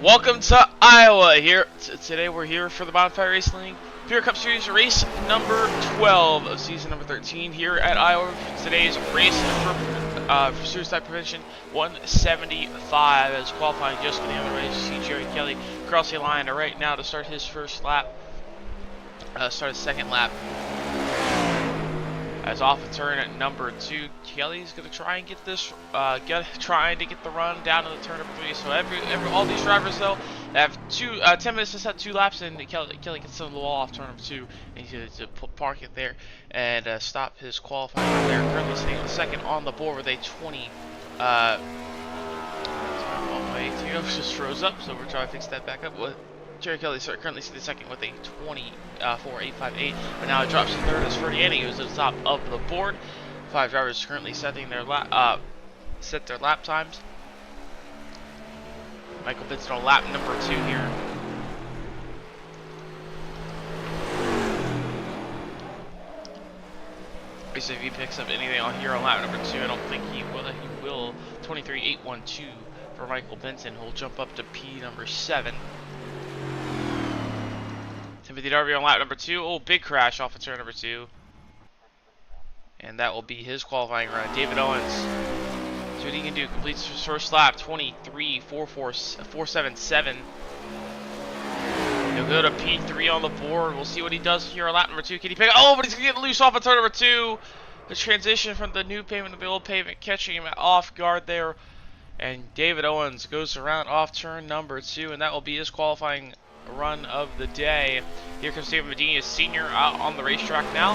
Welcome to Iowa. Today we're here for the Bonfire Racing League Pure Cup Series race number 12 of season number 13 here at Iowa. Today's race for suicide prevention 175 as qualifying just getting on the race. You see Jerry Kelly cross the line right now to start his first lap. Start his second lap. As off the turn at number 2, Kelly's gonna try and get this, trying to get the run down to the turn number 3. So all these drivers though have 10 minutes to set 2 laps, and Kelly gets to the wall off turn number 2, and he's gonna park it there and stop his qualifying right there. Currently sitting on second on the board with a 20. Just froze up, so we're trying to fix that back up. Jerry Kelly currently sitting second with a 24.858, but now it drops to third as Ferdiani, who's at the top of the board. 5 drivers currently setting their set their lap times. Michael Benson on lap number 2 here. So if he picks up anything on here on lap number 2, I don't think he will. 23.812 for Michael Benson, who'll jump up to P number 7. Timothy Darby on lap number 2. Oh, big crash off of turn number 2. And that will be his qualifying run. David Owens. See what he can do. Completes his first lap. 23.477. He'll go to P3 on the board. We'll see what he does here on lap number 2. Can he pick up? Oh, but he's going to get loose off of turn number 2. The transition from the new pavement to the old pavement, catching him off guard there. And David Owens goes around off turn number 2. And that will be his qualifying run of the day. Here comes David Medina Sr. out on the racetrack now.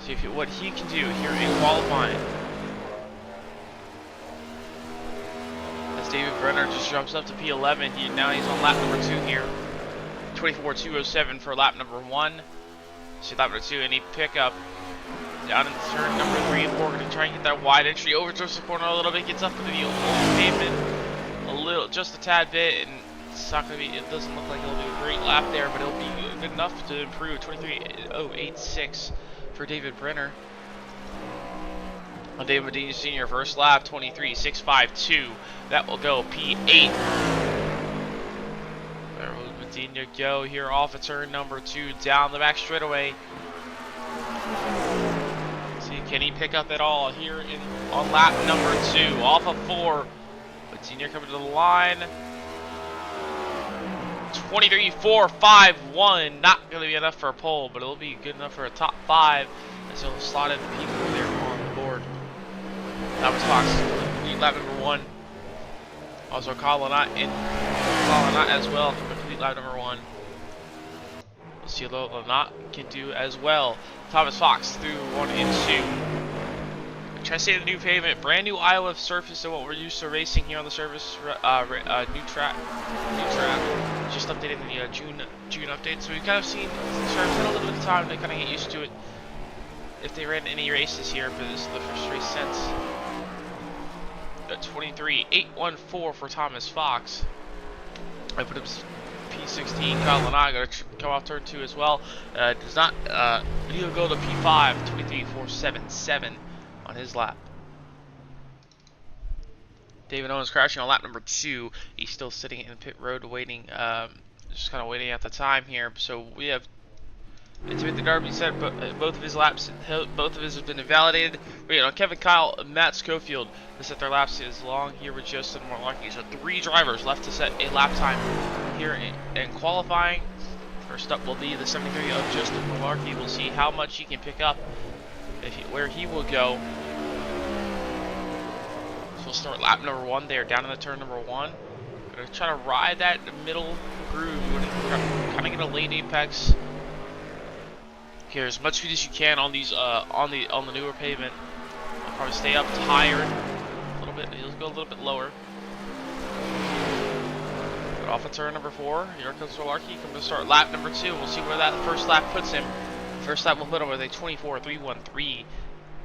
See what he can do here in qualifying. As David Brenner just jumps up to P11. Now he's on lap number 2 here. 24.207 for lap number 1. See lap number 2, and he pick up down in turn number 3 and 4. Going to try and get that wide entry. Overdraws the corner a little bit. Gets up to the old pavement a little, just a tad bit, and it's not gonna be. It doesn't look like it'll be a great lap there, but it'll be good enough to improve. 23.086 for David Brenner. On David Medina Sr. first lap, 23.652. That will go P8. There will Medina go here off of turn number 2 down the back straightaway. See, can he pick up at all here on lap number 2 off of 4? Senior coming to the line. 23.451. Not going to be enough for a pole, but it'll be good enough for a top 5 as he'll slot in P4 there on the board. That was Fox. Complete lap number 1. Also Colin Knott as well to complete lap number 1. We'll see what Knott can do as well. Thomas Fox through 1 and 2. Try to stay the new pavement, brand new Iowa surface than what we're used to racing here on the surface. New track, just updated in the June update. So we've kind of seen surface had a little bit of time to kind of get used to it. If they ran any races here, but this is the first race since. 23.814 for Thomas Fox. I put him P16. Kyle Lanai going to come off turn 2 as well. Does not. He'll go to P5. 23.477. On his lap. David Owens crashing on lap number 2. He's still sitting in pit road waiting, just kind of waiting at the time here. So we have Timothy Darby said both of his laps, both of his have been invalidated. We got Kevin Kyle and Matt Schofield to set their laps as long here with Justin Malarkey. So 3 drivers left to set a lap time here in qualifying. First up will be the 73 of Justin Malarkey. We'll see how much he can pick up. Where he will go. So we'll start lap number 1 there, down in the turn number 1. Gonna try to ride that middle groove. Kind of get a late apex. Here, as much speed as you can on these on the newer pavement. I'll probably stay up higher a little bit. He'll go a little bit lower. But off of turn number 4, here comes Malarkey. Coming to start lap number 2. We'll see where that first lap puts him. First lap we'll put him with a 24.313.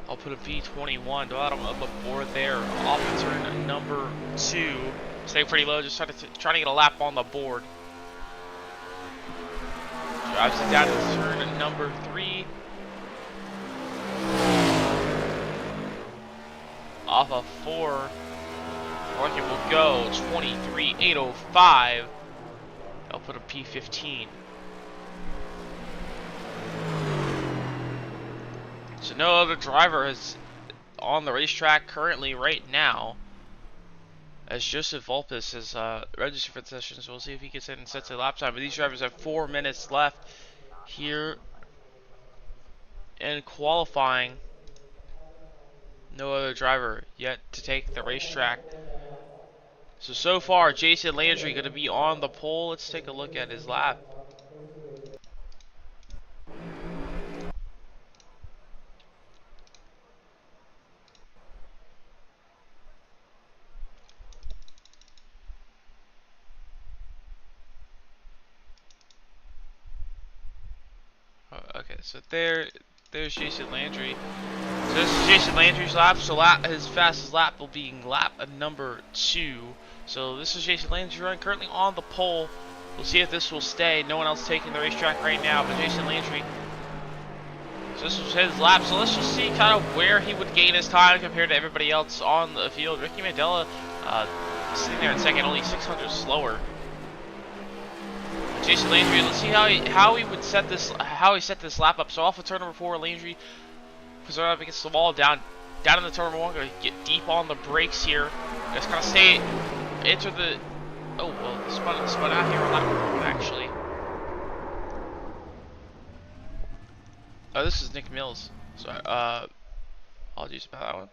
I'll put a P21 bottom of the board there. Off of turn number 2. Stay pretty low, just trying to get a lap on the board. Drives it down to turn number 3. Off of 4. Larkin will go 23.805. I'll put a P15. So no other driver is on the racetrack currently right now, as Joseph Volpes is registered for the session, so we'll see if he gets in and sets a lap time. But these drivers have 4 minutes left here in qualifying. No other driver yet to take the racetrack. So far, Jason Landry going to be on the pole. Let's take a look at his lap. Okay, so there's Jason Landry. So this is Jason Landry's lap. So his fastest lap will be lap number 2. So this is Jason Landry running currently on the pole. We'll see if this will stay. No one else taking the racetrack right now, but Jason Landry. So this was his lap. So let's just see kind of where he would gain his time compared to everybody else on the field. Ricky Mandela sitting there in second, only 600 slower. Jason Landry, let's see how he would set this lap up. So off of turn number 4, Landry, because they're up against the wall, down in the turn number 1, gonna get deep on the brakes here. Just kind of stay, enter the. Oh well, spun out here on lap number 1 actually. Oh, this is Nick Mills. Sorry, apologies about that one.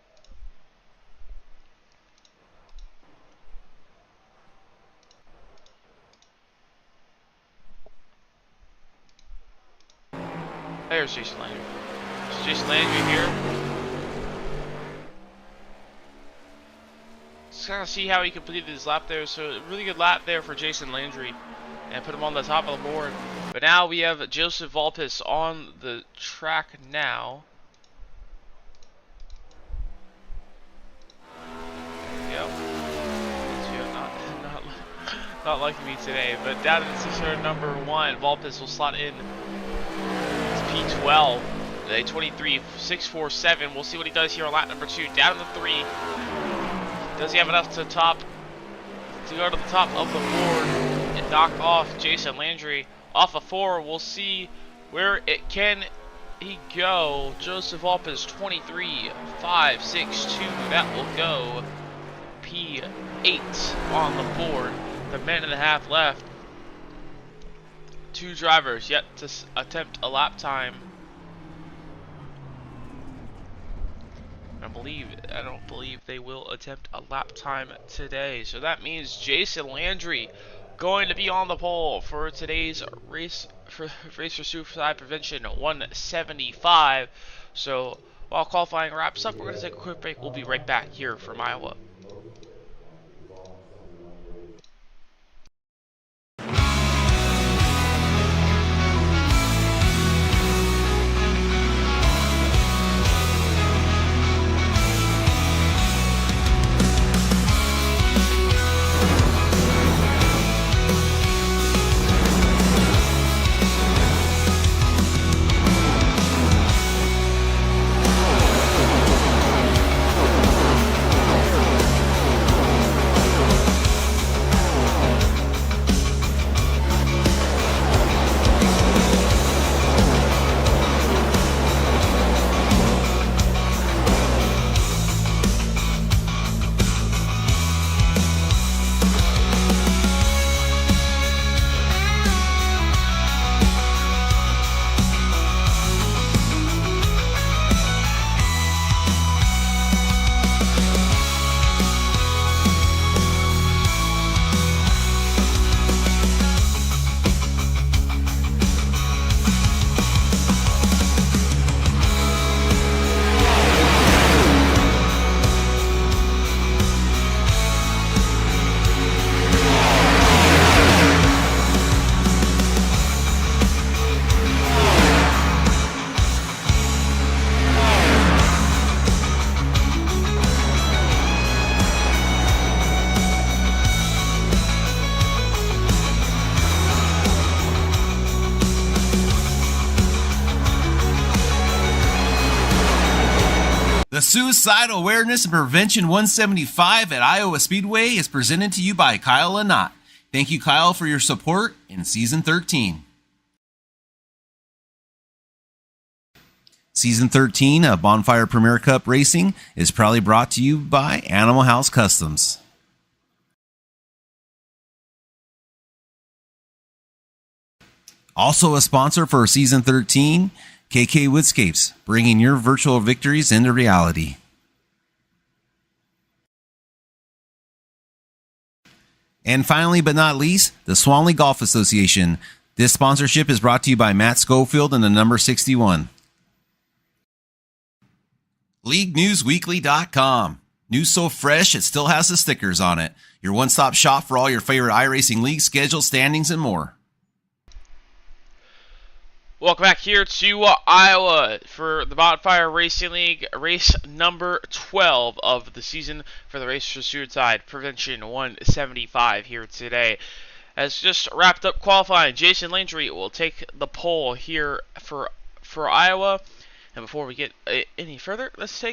There's Jason Landry. So Jason Landry here. Let's kind of see how he completed his lap there. So a really good lap there for Jason Landry, and put him on the top of the board. But now we have Joseph Volpes on the track now. Yep. Not liking me today. But down in 600 number 1, Volpes will slot in. P12, a 23.647. We'll see what he does here on lap number 2. Down in the 3. Does he have enough to go to the top of the board and knock off Jason Landry? Off of 4, we'll see where it can he go. Joseph Volpes 23.562. That will go P8 on the board. The minute and a half left. 2 drivers yet to attempt a lap time. I don't believe they will attempt a lap time today. So that means Jason Landry going to be on the pole for today's race for suicide prevention 175. So while qualifying wraps up, we're going to take a quick break. We'll be right back here from Iowa. Suicide Awareness and Prevention 175 at Iowa Speedway is presented to you by Kyle Lanott. Thank you, Kyle, for your support in Season 13. Season 13 of Bonfire Premier Cup Racing is proudly brought to you by Animal House Customs. Also a sponsor for Season 13, KK Woodscapes, bringing your virtual victories into reality. And finally, but not least, the Swanley Golf Association. This sponsorship is brought to you by Matt Schofield and the number 61. LeagueNewsWeekly.com. News so fresh it still has the stickers on it. Your one-stop shop for all your favorite iRacing league schedules, standings, and more. Welcome back here to Iowa for the Bonfire Racing League, race number 12 of the season for the Race for Suicide Prevention 175 here today. As just wrapped up qualifying, Jason Landry will take the pole here for Iowa. And before we get any further, let's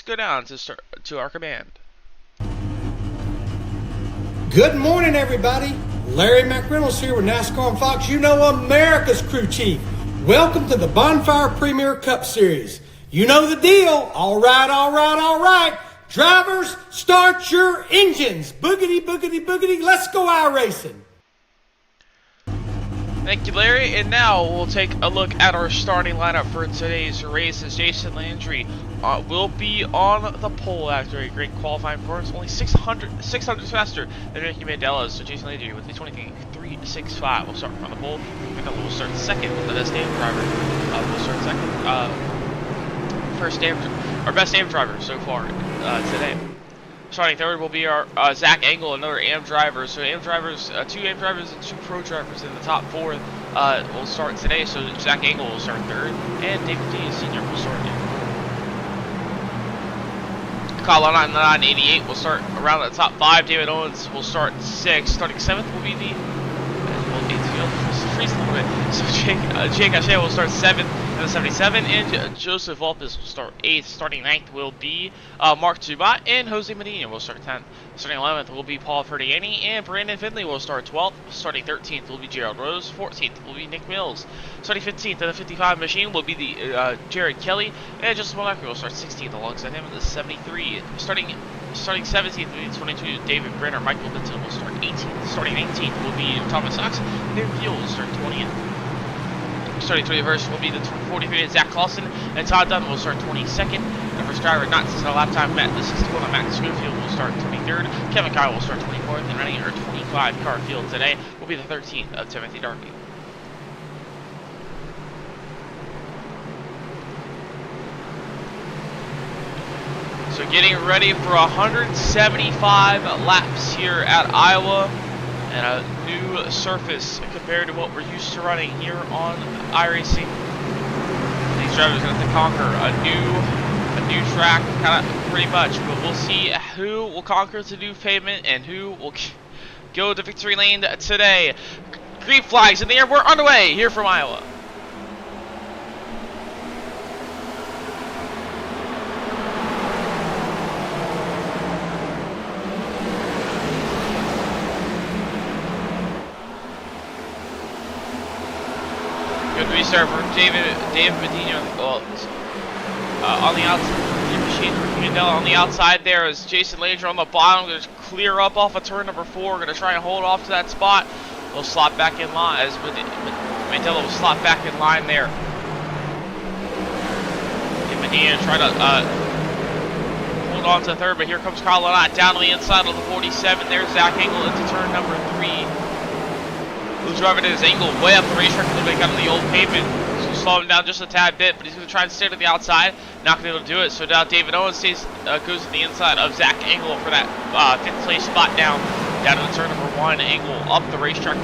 go down to our command. Good morning, everybody. Larry McReynolds here with NASCAR and Fox. You know, America's crew chief. Welcome to the Bonfire Premier Cup Series. You know the deal. All right. Drivers, start your engines. Boogity, boogity, boogity. Let's go iRacing. Thank you, Larry. And now we'll take a look at our starting lineup for today's race as Jason Landry will be on the pole after a great qualifying performance. Only 600 faster than Ricky Mandela. So Jason Landry with the 23.365 will start from the pole. Mandela will start second with the best damn driver. Will start second. Best AM driver so far today. Starting third will be our Zach Engel, another AM driver. So AM drivers, 2 AM drivers and 2 pro drivers in the top 4 will start today. So Zach Engel will start third, and David D. Sr. will start in. Kyle Lanott 988 will start around the top 5. David Owens will start 6th. Starting 7th will be the freeze a little bit. So Jake Ashe will start 7th. 77, and Joseph Volpes will start 8th. Starting 9th will be Mark Zubat, and Jose Medina will start 10th. Starting 11th will be Paul Ferdiani, and Brandon Finley will start 12th. Starting 13th will be Gerald Rose. 14th will be Nick Mills. Starting 15th in the 55 machine will be the Jared Kelly, and Justin Monaco will start 16th alongside him in the 73. Starting 17th will be 22 David Brenner. Michael Benson will start 18th. Starting 19th will be Thomas Knox, and David Gill will start 20th. Starting 21st will be the 43 Zach Clausen, and Todd Dunn will start 22nd. The first driver not since a lap time, the 61 Matt Schofield will start 23rd. Kevin Kyle will start 24th, and running our 25 car field today will be the 13th of Timothy Darby. So getting ready for 175 laps here at Iowa. And a new surface compared to what we're used to running here on iRacing. These drivers are going to have to conquer a new track, kind of pretty much. But we'll see who will conquer the new pavement and who will go to victory lane today. Green flags in the air. We're underway here from Iowa. Restart for David Medina on the outside. On the outside there is Jason Landry on the bottom. Going to clear up off of turn number 4. Going to try and hold off to that spot. We'll slot back in line as Mandela will slot back in line there. And Medina try to hold on to third, but here comes Kyle Lanott down on the inside of the 47. There's Zach Engel into turn number 3. Who's driving his angle way up the racetrack a little bit, got on the old pavement. So slow him down just a tad bit, but he's going to try and stay to the outside. Not going to be able to do it. So now David Owens goes to the inside of Zach Engel for that 5th place spot down into turn number 1. Engel up the racetrack,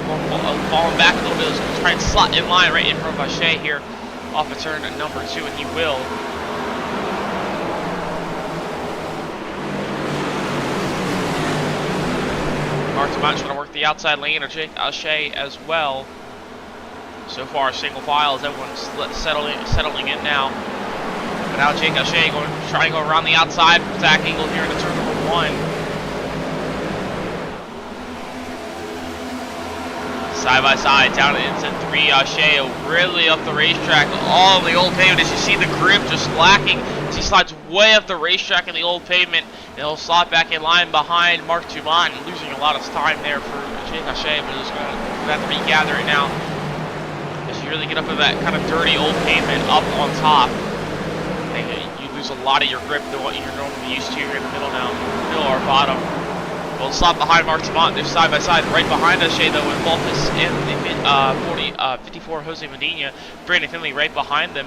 falling back a little bit. He's going to try and slot in line right in front of Ashe here off of turn number 2, and he will. Mark Zubat trying to work the outside lane of Jake Ashe as well. So far, single file as everyone's settling in now. now Jake O'Shea trying to go around the outside. Zach Engel here into turn number 1. Side by side, down into 3. O'Shea really up the racetrack. All the old pavement. As you see the grip just lacking. As he slides way up the racetrack in the old pavement. And he'll slot back in line behind Mark Dumont, losing a lot of time there for Jake O'Shea, but he's going to have to regather it now. As you really get up to that kind of dirty old pavement up on top, you lose a lot of your grip than what you're normally used to. You're in the middle now, middle or bottom. We'll slot behind Mark Dumont. They're side by side, right behind O'Shea though, with Volpus in the 54 Jose Medina. Brandon Finley right behind them.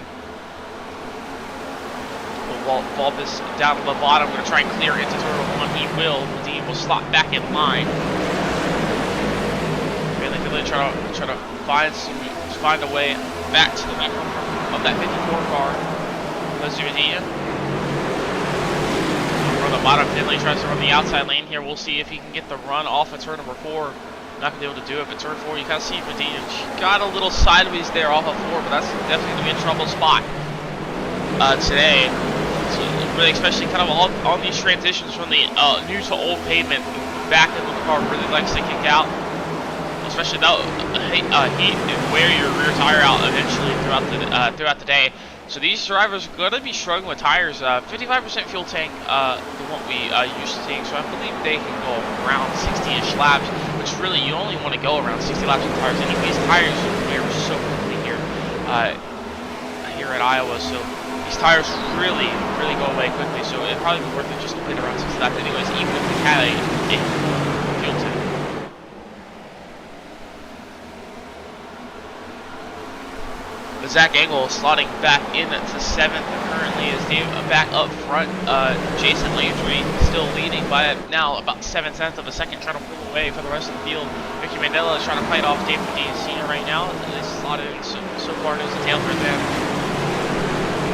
Volpus down to the bottom. Going to try and clear into turn number 1. He will. Medina will slot back in line. Brandon Finley try to find a way back to the back of that 54 car. Jose Medina. From the bottom, Finley tries to run the outside lane here. We'll see if he can get the run off of turn number 4. Not going to be able to do it, but turn 4, you kind of see Medina. She got a little sideways there off of 4, but that's definitely going to be a trouble spot today. So really, especially kind of on these transitions from the new to old pavement, back end of the car really likes to kick out. Especially though heat and wear your rear tire out eventually throughout the day. So these drivers are going to be struggling with tires. 55% fuel tank than what we used to seeing. So I believe they can go around 60-ish laps, which really you only want to go around 60 laps with tires anyways. Tires wear so quickly here at Iowa. So these tires really go away quickly. So it'd probably be worth it just to wait around 60 laps anyways, even if we had a fuel tank. Zach Engel slotting back in to 7th currently as Dave back up front. Jason Landry still leading by now about 7 tenths of a second, trying to pull away for the rest of the field. Ricky Mandela is trying to fight off Dave Medina Sr. right now. They slotted in so far nose to tail for them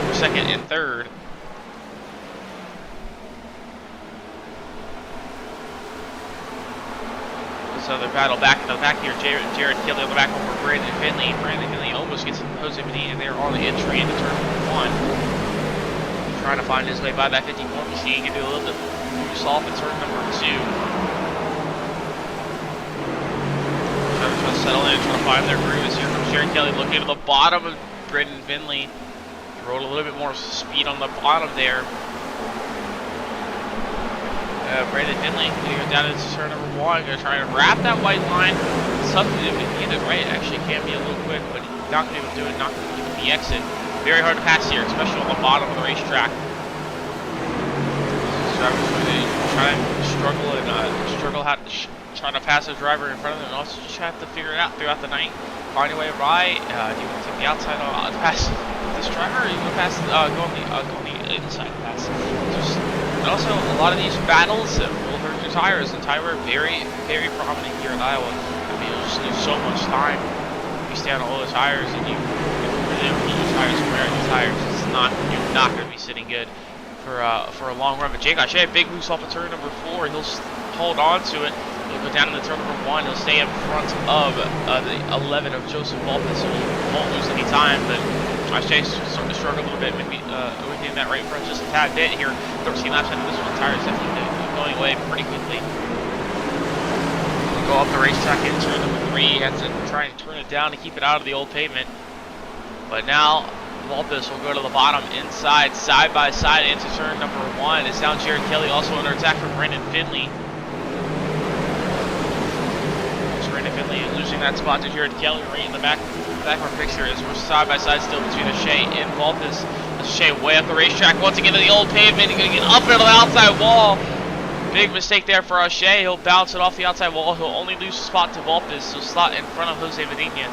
for 2nd and 3rd. Another battle back in the back here. Jared Kelly on the back over Brandon Finley. Brandon Finley almost gets Jose Medina there on the entry into turn 1. Trying to find his way by that 54 machine. Can do a little bit loose off in turn number 2. Trying to settle in, trying to find their grooves here from Jared Kelly. Looking at the bottom of Brandon Finley. He rode a little bit more speed on the bottom there. Brandon Finley going to go down into turn number 1. Going to try and wrap that white line. Something if he can get it right. Actually can be a little quick, but he's not going to be able to do it. Not going to get the exit. Very hard to pass here, especially on the bottom of the racetrack. Drivers really try to struggle and trying to pass a driver in front of them, and also just have to figure it out throughout the night. Find your way by. Do you want to take the outside pass this driver, or you want to pass go on the inside pass? And also, a lot of these battles will hurt your tires, and tire wear very prominent here in Iowa. I mean, you'll just lose so much time if you stay on all the tires, and you really overheat your tires and wear out your tires. You're not going to be sitting good for a long run. But Jake O'Shea, big loose off of turn number 4. He'll hold on to it. He'll go down into turn number 1. He'll stay in front of the 11 of Joseph Volpus, so he won't lose any time. But O'Shea's starting to struggle a little bit, maybe within that right front just a tad bit here. 13 laps into this one, tires definitely going away pretty quickly. We'll go up the racetrack in turn number 3. Has to try and turn it down to keep it out of the old pavement. But now Volpus will go to the bottom inside, side by side into turn number 1. It's down Jared Kelly also under attack from Brandon Finley. Brandon Finley losing that spot to Jared Kelly right in the back of our picture as we're side by side still between O'Shea and Volpus. O'Shea way up the racetrack once again to the old pavement. He's going to get up into the outside wall. Big mistake there for O'Shea. He'll bounce it off the outside wall. He'll only lose the spot to Volpus, so slot in front of Jose Medina.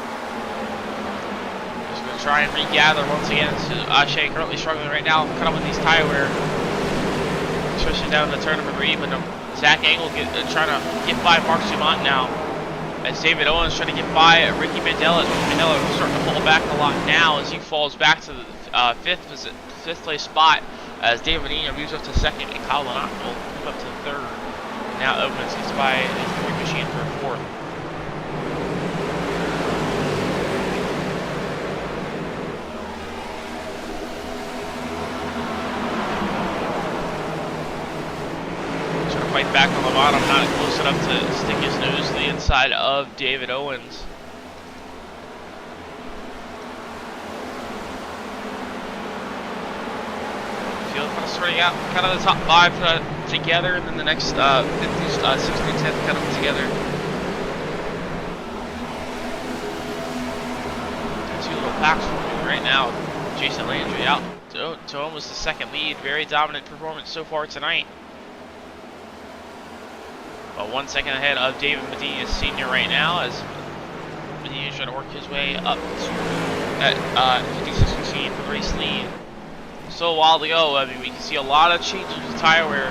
Just going to try and regather once again. O'Shea currently struggling right now, cut up with these tire wear, especially down in the turn number 3. But Zach Engel trying to get by Mark Dumont now. As David Owens trying to get by Ricky Mandela. Mandela is starting to pull back a lot now as he falls back to the fifth place spot. As David Medina moves up to 2nd and Kyle Lanac will move up to 3rd. Now Owens gets by the 3 machine for 4th. close enough to stick his nose to the inside of David Owens. Field kind of starting out, kind of the top 5 together, and then the next 6 through 10 kind of together. Two little packs forming right now. Jason Landry out to almost the second lead. Very dominant performance so far tonight. But 1 second ahead of David Medina Sr. right now, as Medina is trying to work his way up to at 56.16 for the race lead. So a while to go. I mean, we can see a lot of changes with tire wear.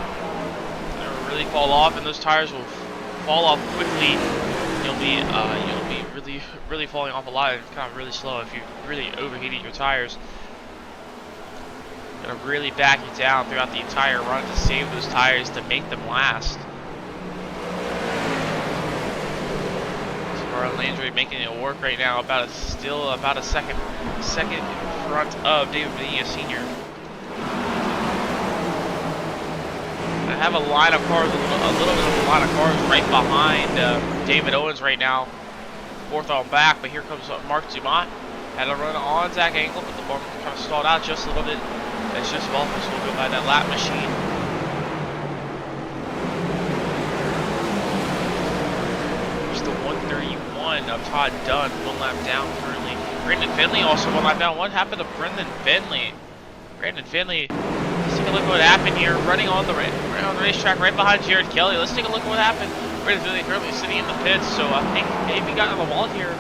They'll really fall off, and those tires will fall off quickly. You'll be really falling off a lot, and kind of really slow if you're really overheating your tires. Gonna really back you down throughout the entire run to save those tires to make them last. Landry making it work right now, still about a second in front of David Medina Sr. I have a line of cars, a little bit of a line of cars right behind David Owens right now, 4th on back. But here comes Mark Dumont. Had a run on Zach Engel, but the bar kind of stalled out just a little bit. That's just Bonfire will go by that lap machine. Of Todd Dunn, 1 lap down currently. Brandon Finley also 1 lap down. What happened to Brendan Finley? Brandon Finley, let's take a look at what happened here. Running on the racetrack right behind Jared Kelly. Let's take a look at what happened. Brandon Finley currently sitting in the pits, so I think maybe got on the wall here.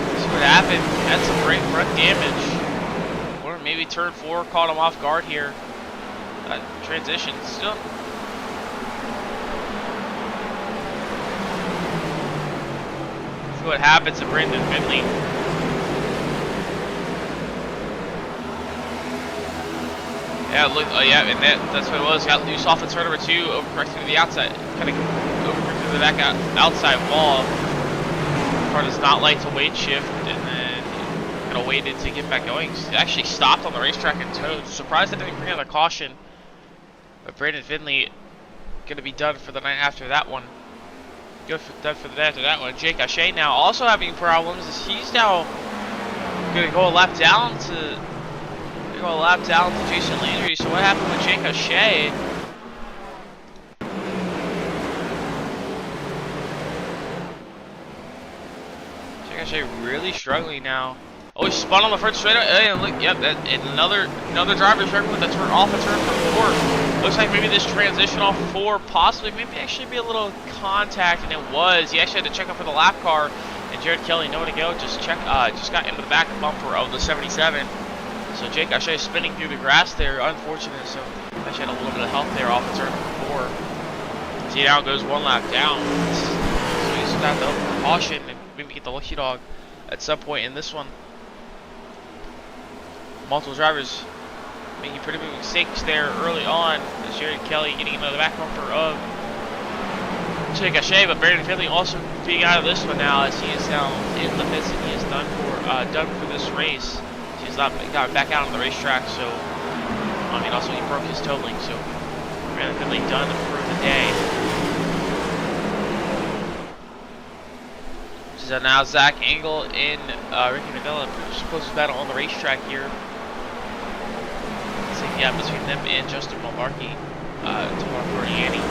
Let's see what happened. Had some brake front damage. Or maybe turn 4 caught him off guard here. Transition still. What happens to Brandon Finley. Yeah, look, and that's what it was. Got loose off of turn number 2, overcorrected to the outside, kind of overcorrected to the back outside wall. The car does not like to weight shift, and then kind of waited to get back going. It actually stopped on the racetrack and towed. Surprised that didn't bring out a caution. But Brandon Finley gonna be done for the night after that one. Done for the day after that one. Jake Ashe now also having problems, as he's now gonna go a lap down to Jason Landry. So what happened with Jake Ashe? Jake Ashe really struggling now. Oh, he spun on the front straight. And look, yep, and another driver struggling with the turn off a turn for 4. Looks like maybe this transition off 4 possibly maybe actually be a little contact, and it was. He actually had to check up for the lap car, and Jared Kelly nowhere to go. Just got into the back bumper of the 77. So Jake Ashe spinning through the grass there, unfortunate. So actually had a little bit of help there off the turn 4. See, now goes 1 lap down. So he's gonna have to open for caution and maybe get the lucky dog at some point in this one. Multiple drivers making pretty big mistakes there early on. As Jared Kelly getting into the back bumper of Jake Ashe, but Brandon Finley also being out of this one now, as he is now in the pits and he is done for this race. He's not got back out on the racetrack, so I mean also he broke his toe link, so Brandon Finley done for the day. So now Zach Engel and Ricky Manella, closest battle on the racetrack here. Yeah, between them and Justin Mullarkey, Tamar Cordiani.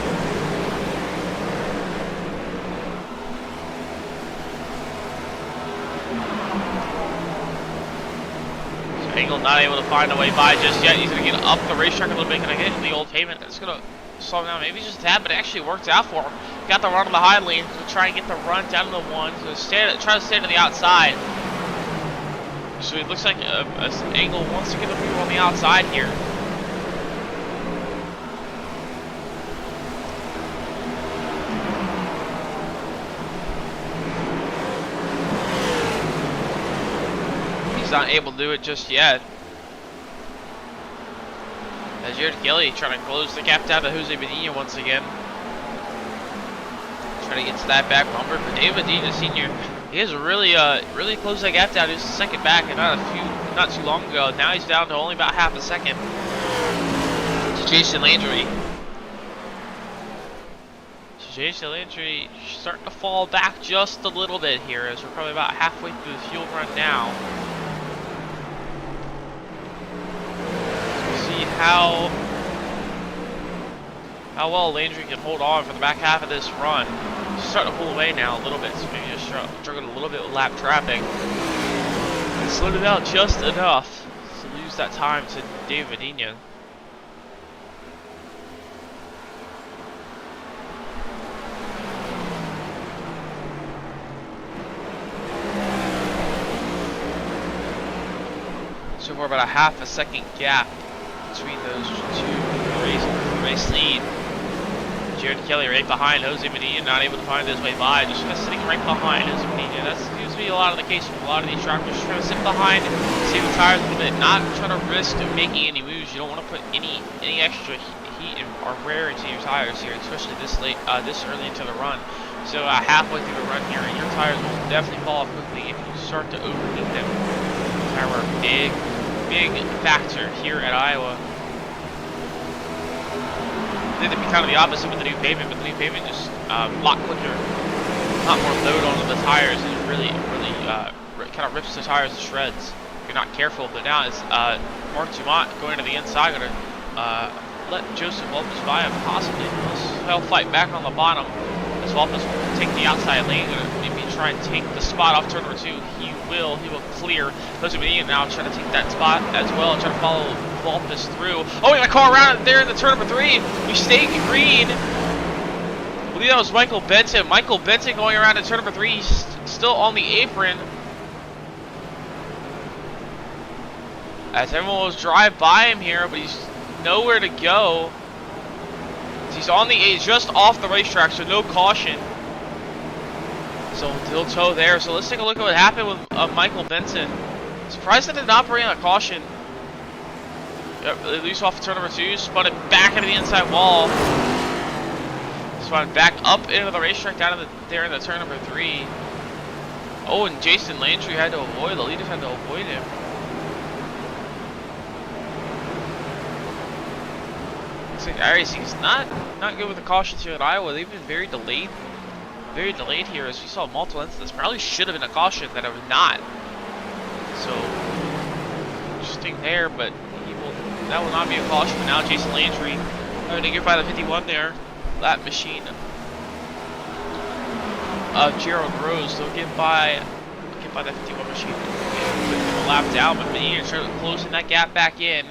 So Engel not able to find a way by just yet. He's going to get up the racetrack a little bit. Can I get into the old pavement? It's going to slow him down maybe just a tad, but it actually worked out for him. Got the run on the high lane to try and get the run down to the 1. So try to stay to the outside. So it looks like Engel wants to get a move on the outside here. Not able to do it just yet. As Jared Kelly trying to close the gap down to Jose Medina once again. Trying to get to that back bumper. But David Medina Sr., he has really closed that gap down. He was second back and not too long ago. Now he's down to only about half a second to Jason Landry. Jason Landry starting to fall back just a little bit here as we're probably about halfway through the fuel run now. We'll see how well Landry can hold on for the back half of this run. He's starting to pull away now a little bit, so maybe just struggling a little bit with lap traffic. And slowed it out just enough to lose that time to David Medina. So we're about a half a second gap between those two race lead. Jared Kelly right behind Jose Medina, not able to find his way by, just kind of sitting right behind Jose Medina. That seems to be a lot of the case with a lot of these drivers, just trying to sit behind, save the tires a little bit, not trying to risk making any moves. You don't want to put any extra heat or wear into your tires here, especially this early into the run. So halfway through the run here, your tires will definitely fall off quickly if you start to overheat them. Tire wear a big factor here at Iowa. I think it'd be kind of the opposite with the new pavement, but the new pavement just a lot quicker, a lot more load onto the tires, and it really kind of rips the tires to shreds if you're not careful. But now it's Mark Dumont going to the inside, going to let Joseph Walters by him possibly. He'll fight back on the bottom as Walters will take the outside lane, going to maybe try and take the spot off turn number 2. He will clear. Jose Medina now trying to take that spot as well, trying to follow Walters through. Oh, we got a car around there in the turn number 3. We stay green. I believe that was Michael Benton. Michael Benton going around in turn number 3. He's still on the apron. As everyone will drive by him here, but he's nowhere to go. He's on the just off the racetrack, so no caution. So he'll tow there. So let's take a look at what happened with Michael Benson. Surprised that did not bring on a caution. Yep, loose off turn number 2, spun it back into the inside wall. Spun back up into the racetrack down there in the turn number 3. Oh, and Jason Landry had to avoid, the leaders had to avoid him. Looks like IRC's not good with the cautions here at Iowa. They've been very delayed here, as we saw multiple incidents. Probably should have been a caution that it was not. So interesting there, but that will not be a caution. But now Jason Landry having to get by the 51 there. Lap machine. Gerald Rose, they'll get by the 51 machine. A lap down, but Medina closing that gap back in.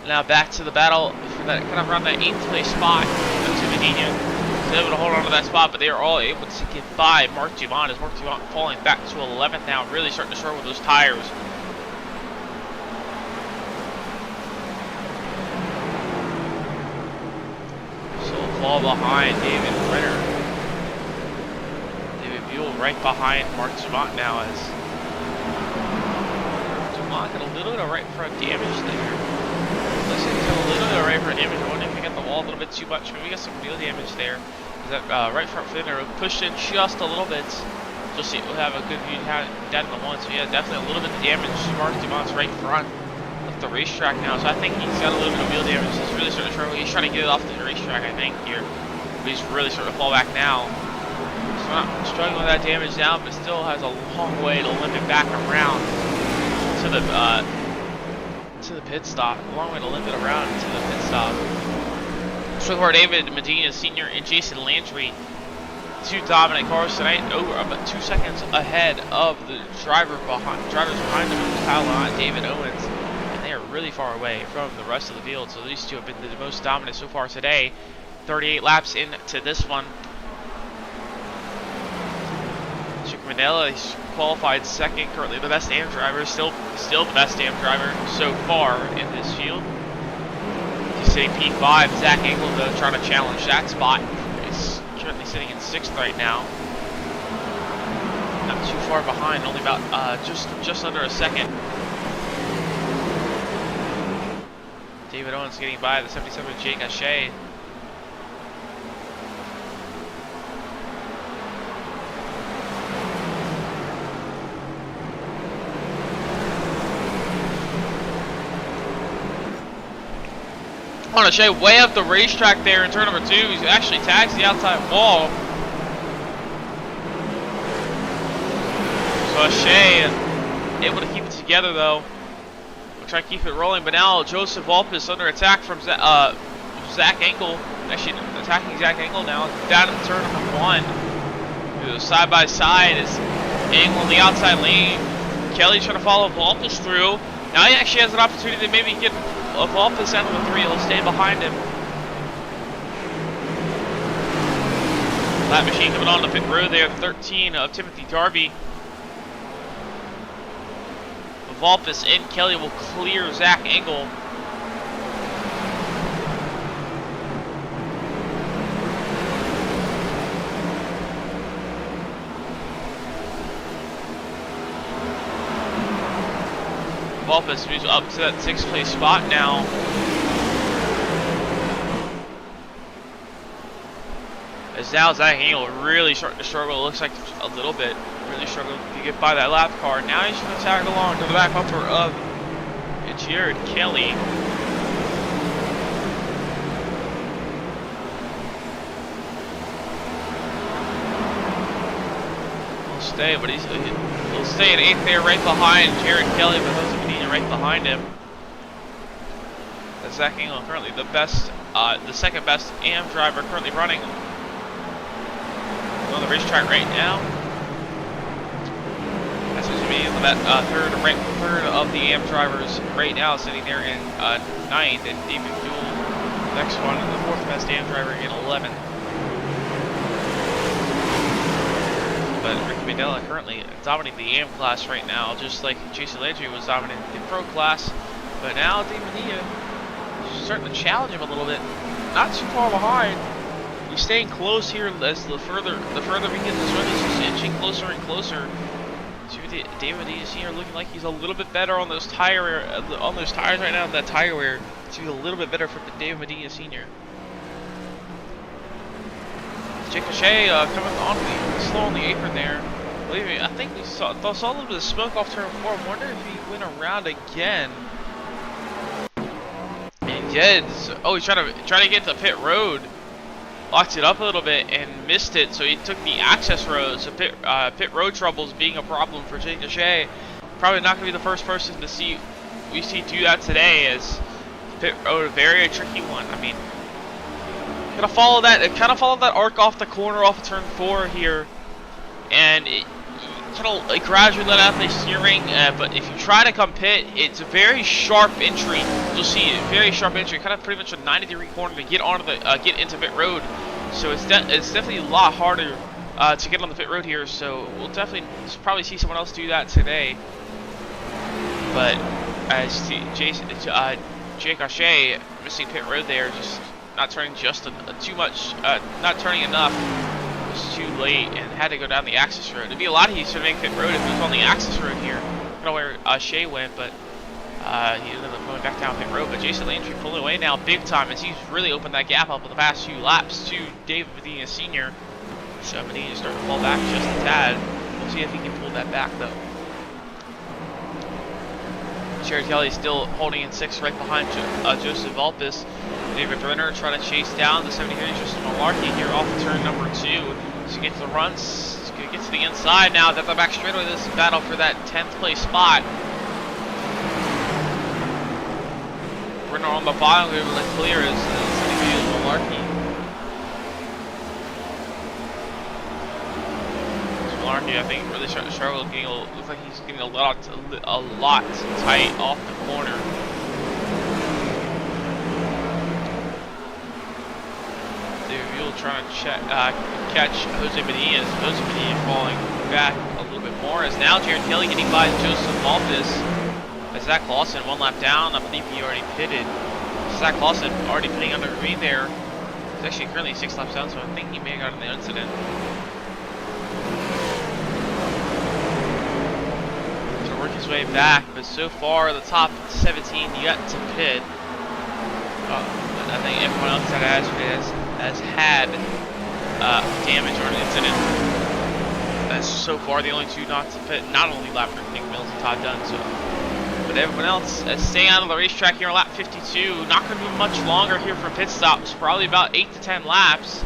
Now back to the battle for that kind of around that 8th place spot. That's Medina. He's able to hold on to that spot, but they are all able to get by Mark Dumont, as Mark Dumont falling back to 11th now, really starting to struggle with those tires. So fall behind David Brenner. David Buell right behind Mark Dumont now, as Dumont got a little bit of right front damage there. Looks like he's got a little bit of right front damage. I wonder if he got the wall a little bit too much. Maybe we got some real damage there. That right front fender pushed in just a little bit. You'll see we'll have a good view down in the 1. So yeah, definitely a little bit of damage. Mark Dumont's right front of the racetrack now. So I think he's got a little bit of wheel damage. He's really starting to struggle. He's trying to get it off the racetrack, I think, here. But he's really starting to fall back now. So not struggling with that damage now, but still has a long way to limp it back around to the pit stop. A long way to limp it around to the pit stop. So far, David Medina Sr. and Jason Landry, 2 dominant cars tonight, over about 2 seconds ahead of the drivers behind them, Kyle Lott and David Owens, and they are really far away from the rest of the field. So these two have been the most dominant so far today. 38 laps into this one. Chick Manella, he's qualified 2nd, currently the best AM driver, still the best AM driver so far in this field. He's sitting P5. Zach Engel, though, trying to challenge that spot. He's currently sitting in 6th right now. Not too far behind, only about just under a second. David Owens getting by the 77 Jake Ashe. On a Shea way up the racetrack there in turn number 2. He actually tags the outside wall. So Shea able to keep it together though. We'll try to keep it rolling, but now Joseph Volpis under attack from Zach Engel. Actually attacking Zach Engel now. Down in turn number 1. Side by side is Engel in the outside lane. Kelly trying to follow Volpis through. Now he actually has an opportunity to maybe get Volpis out of the 3. He'll stay behind him. That machine coming on the pit road there, 13 of Timothy Darby. Volpis and Kelly will clear Zach Engel. Volpis moves up to that 6th place spot now. As now Zach Engel really starting to struggle. It looks like a little bit. Really struggling to get by that lap car. Now he's going to tag along to the back bumper of Jared Kelly. He'll stay, but he'll stay in 8th there, right behind Jared Kelly, but those are right behind him. That's Zach Engel currently the best, the 2nd best AM driver currently running on the racetrack right now. That's supposed to be the third of the AM drivers right now, sitting there in 9th, and David Buell, next one, the 4th best AM driver in 11th. But Ricky Mandela currently dominating the AM class right now, just like Jason Landry was dominating the Pro class. But now Dave Medina is starting to challenge him a little bit. Not too far behind. He's staying close here as the further we get this run. He's just inching closer and closer. David Medina Sr. looking like he's a little bit better on those tires right now. That tire wear to be a little bit better for David Medina Sr. Jake Shea coming on slow on the apron there. Believe me, I think we saw a little bit of smoke off turn 4. I wonder if he went around again. And did. Oh, he's trying to get to pit road. Locked it up a little bit and missed it, so he took the access road. So pit road troubles being a problem for Jake Shea. Probably not going to be the first person to see do that today, as pit road a very tricky one. I mean, kind of follow that arc off the corner off of turn 4 here, and it kind of like gradually let out the steering. But if you try to come pit, it's a very sharp entry. You'll see it, very sharp entry, kind of pretty much a 90-degree corner to get onto the get into pit road. So it's definitely a lot harder to get on the pit road here. So we'll definitely probably see someone else do that today. But as Jake O'Shea missing pit road there, just not turning not turning enough. Was too late and had to go down the access road. It'd be a lot easier to make pit road if he was on the access road here. I don't know where Shea went, but he ended up going back down pit road. But Jason Landry pulling away now big time, as he's really opened that gap up in the past few laps to David Medina Sr. So Medina's starting to fall back just a tad. We'll see if he can pull that back though. Jared Kelly still holding in 6th right behind Joseph Volpis. David Brenner trying to chase down the 73 Justin Malarkey here off of turn number 2. So get to the runs, he's going to get to the inside now. That's the back straightaway. This is battle for that 10th place spot. Brenner on the bottom, able to clear his 73 Malarkey. Malarkey, I think, really starting to struggle. Looks like he's getting a lot tight off the corner. Trying to catch Jose Medina. Jose Medina falling back a little bit more, as now Jared Kelly getting by Joseph Volpis. As Zach Clausen 1 lap down, I believe he already pitted. Zach Clausen already pitting under me there. He's actually currently 6 laps down, so I think he may have gotten the incident. To work his way back, but so far the top 17 yet to pit. I think everyone else that has had damage or an incident. That's so far the only 2 not to pit. Not only lap for Nick Mills and Todd Dunn. So But everyone else is staying out of the racetrack here on lap 52. Not going to be much longer here for pit stops. Probably about 8 to 10 laps.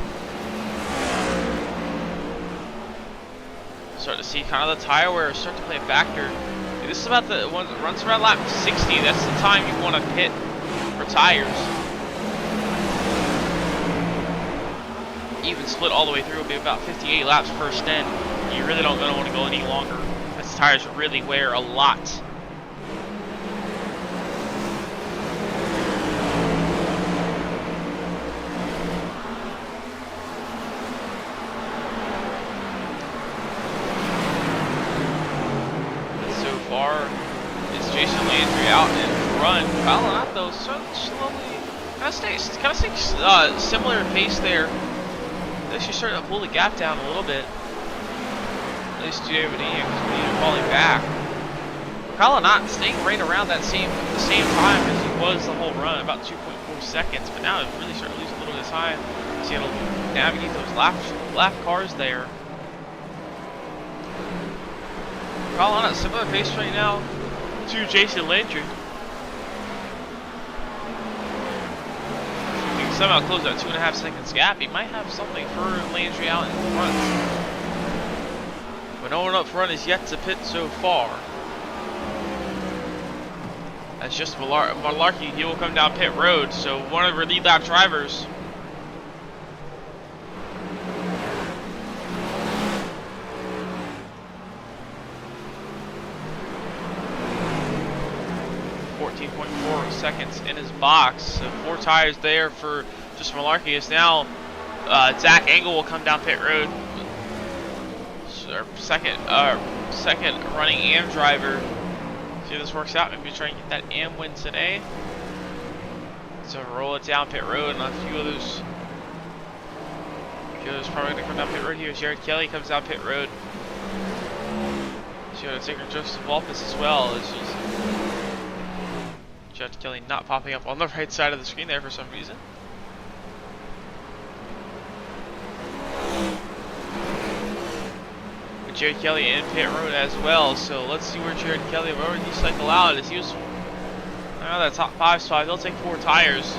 Start to see kind of the tire wear start to play a factor. This is about the one that runs around lap 60. That's the time you want to pit for tires. Even split all the way through will be about 58 laps per stint. You really don't want to go any longer. These tires really wear a lot. So far, it's Jason Landry out in front. Kyle Lynott though, slowly kind of stays similar pace there. She's starting to pull the gap down a little bit. At least today with Medina falling back. Kyle Lynott staying right around the same time as he was the whole run, about 2.4 seconds. But now it really started to lose a little bit of time. So he'll navigate those lap cars there. Kyle Lynott similar pace right now to Jason Landry. Somehow close that 2.5 seconds gap. He might have something for Landry out in front. But no one up front is yet to pit so far. That's just Malarkey. He will come down pit road. So one of our lead lap drivers. Seconds in his box. So 4 tires there for just Malarkey. Is now Zach Engel will come down pit road. So second running AM driver. See if this works out. Maybe try and get that AM win today. So roll it down pit road, and a few others probably gonna come down pit road here. Jared Kelly comes down pit road. So you got to take Joseph Walpus as well. It's just Jared Kelly not popping up on the right side of the screen there for some reason. With Jared Kelly in pit road as well, so let's see where Jared Kelly will already cycle out. As he was that top 5 spot, he'll take 4 tires.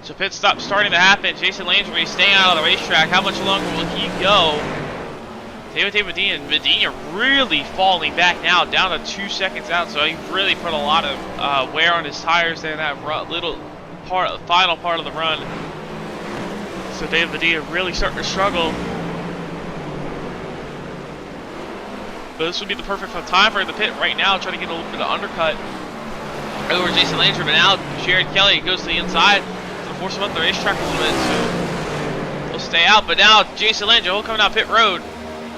So pit stop starting to happen. Jason Landry staying out of the racetrack. How much longer will he go? David Medina really falling back now, down to 2 seconds out. So he really put a lot of wear on his tires there in that final part of the run. So David Medina really starting to struggle. But this would be the perfect time for him to pit right now, trying to get a little bit of undercut over Jason Landry. But now Jared Kelly goes to the inside to force him up the racetrack a little bit. So he'll stay out. But now Jason Landry will come down pit road.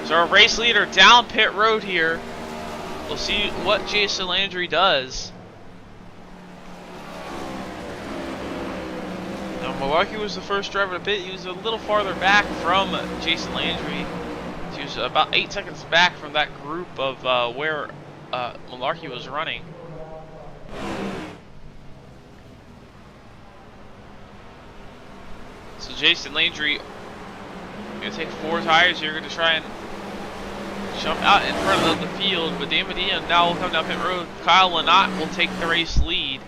So our race leader down pit road here. We'll see what Jason Landry does. Now Milwaukee was the first driver to pit. He was a little farther back from Jason Landry. He was about 8 seconds back from that group of where Malarkey was running. So Jason Landry gonna take 4 tires here, gonna try and jump out in front of the field, but Dan Medina now will come down pit road. Kyle Lynott will take the race lead.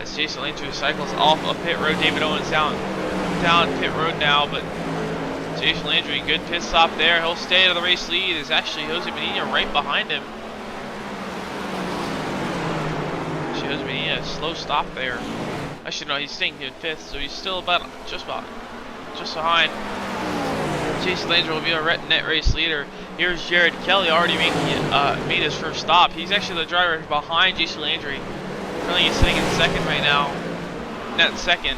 As Jason Landry cycles off of pit road, David Owens down pit road now, but Jason Landry, good pit stop there. He'll stay out of the race lead. Is actually Jose Medina right behind him. Jose Medina, slow stop there. Actually, no, he's staying in 5th, so he's still just behind. Jason Landry will be a net race leader. Here's Jared Kelly already made his first stop. He's actually the driver behind Jason Landry. Currently he's sitting in 2nd right now. Net 2nd.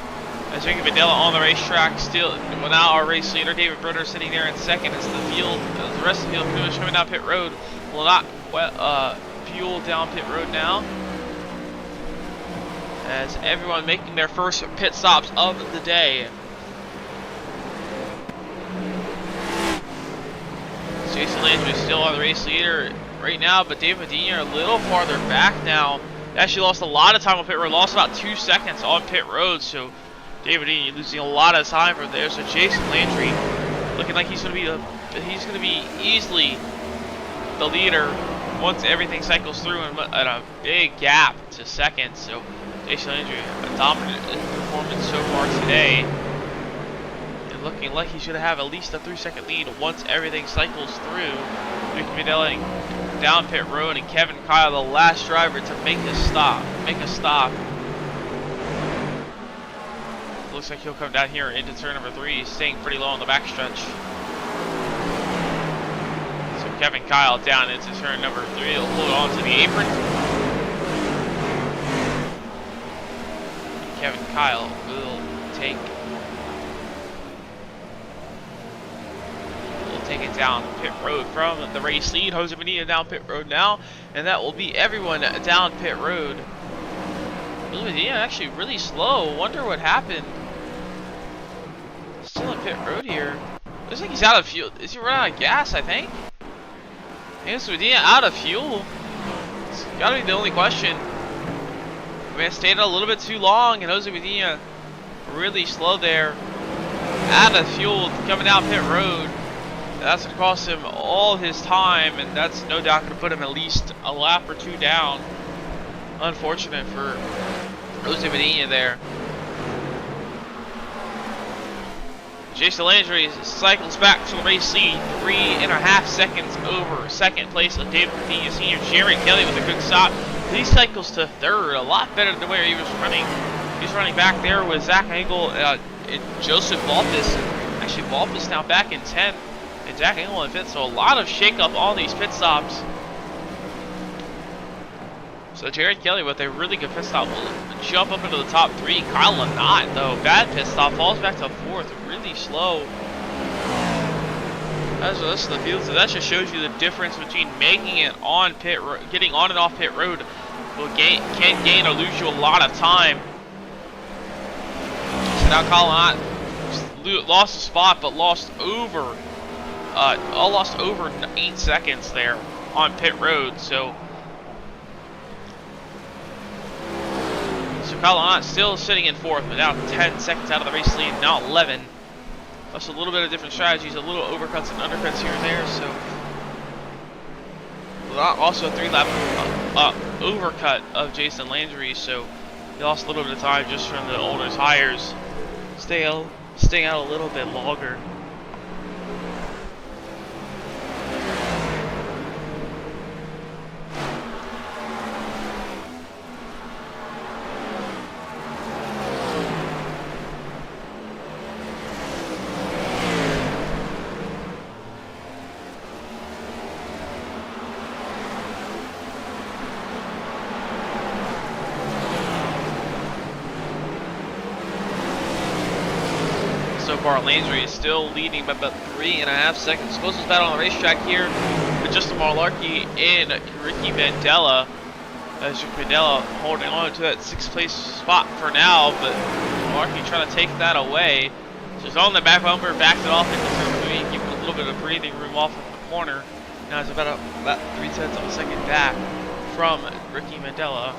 As Ricky Videla on the racetrack still. Well, now our race leader David Bruder sitting there in 2nd as the rest of the field pretty much coming down pit road. Will not fuel down pit road now. As everyone making their first pit stops of the day. Jason Landry is still on the race leader right now, but David Medina a little farther back now. They actually lost a lot of time on pit road, lost about 2 seconds on pit road, so David Medina losing a lot of time from there. So Jason Landry looking like he's gonna be easily the leader once everything cycles through at a big gap to second. So Jason Landry, a dominant performance so far today, and looking like he's gonna have at least a 3-second lead once everything cycles through. Ricky Mandela down pit road, and Kevin Kyle, the last driver to make a stop. Looks like he'll come down here into turn number 3, staying pretty low on the backstretch. So Kevin Kyle down into turn number 3. He'll hold on to the apron. Kevin Kyle will take it down pit road from the race lead. Jose Medina down pit road now, and that will be everyone down pit road. Jose Medina actually really slow. Wonder what happened. Still in pit road here. Looks like he's out of fuel. Is he running out of gas, I think? Jose Medina out of fuel. It's gotta be the only question. Man stayed a little bit too long, and Jose Medina really slow there. Out of fuel coming down pit road. That's going to cost him all his time, and that's no doubt going to put him at least a lap or 2 down. Unfortunate for Jose Medina there. Jason Landry cycles back to the race lead, 3.5 seconds over second place of David Medina Sr. Jared Kelly with a good stop. He cycles to third, a lot better than where he was running. He's running back there with Zach Engel and Joseph Volpus. Actually, Volpus now back in 10th. And Jack Engel in 5th, so a lot of shakeup on these pit stops. So Jared Kelly with a really good pit stop will jump up into the top 3. Kyle Lynott, though, bad pit stop, falls back to 4th, really slow. That's the rest of the field, so that just shows you the difference between making it on pit road, getting on and off pit road. Can gain or lose you a lot of time. So now Kyle Lynott lost a spot, but lost over 8 seconds there on pit road. So Kyle Lynott still sitting in 4th, but now 10 seconds out of the race lead, now 11. That's a little bit of different strategies, a little overcuts and undercuts here and there. So also a 3-lap overcut of Jason Landry, so he lost a little bit of time just from the older tires. Staying out a little bit longer. So far, Landry is still leading by about 3.5 seconds. Closest battle on the racetrack here with Justin Malarkey and Ricky Mandela. As Ricky Mandela holding on to that 6th place spot for now, but Malarkey trying to take that away. Just on the back bumper, backed it off into turn 3, keeping a little bit of breathing room off of the corner. Now it's about 3/10 of a second back from Ricky Mandela.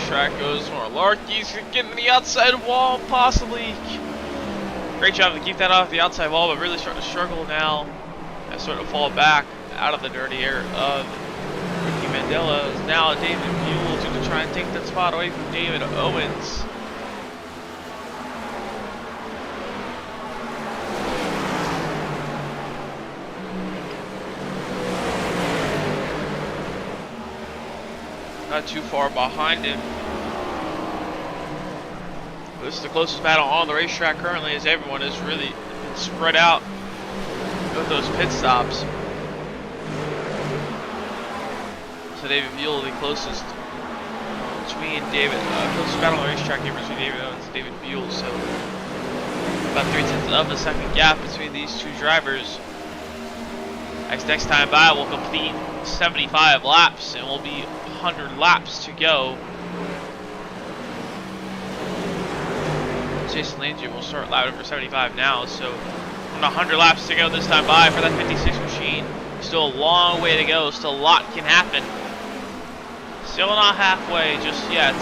Track goes for Malarkey's getting the outside wall, possibly. Great job to keep that off the outside wall, but really starting to struggle now and sort of fall back out of the dirty air of Ricky Mandela. Now David Buell going to try and take that spot away from David Owens. Not too far behind him. This is the closest battle on the racetrack currently, as everyone is really spread out with those pit stops. So David Buell, the closest between closest battle on the racetrack here between David Owens and David Buell. So about 3/10 of a second gap between these two drivers. Next time by, we'll complete 75 laps, and we'll be 100 laps to go. So Jason Landry will start lap number 75 now. So 100 laps to go this time by for that 56 machine. Still a long way to go. Still a lot can happen. Still not halfway just yet.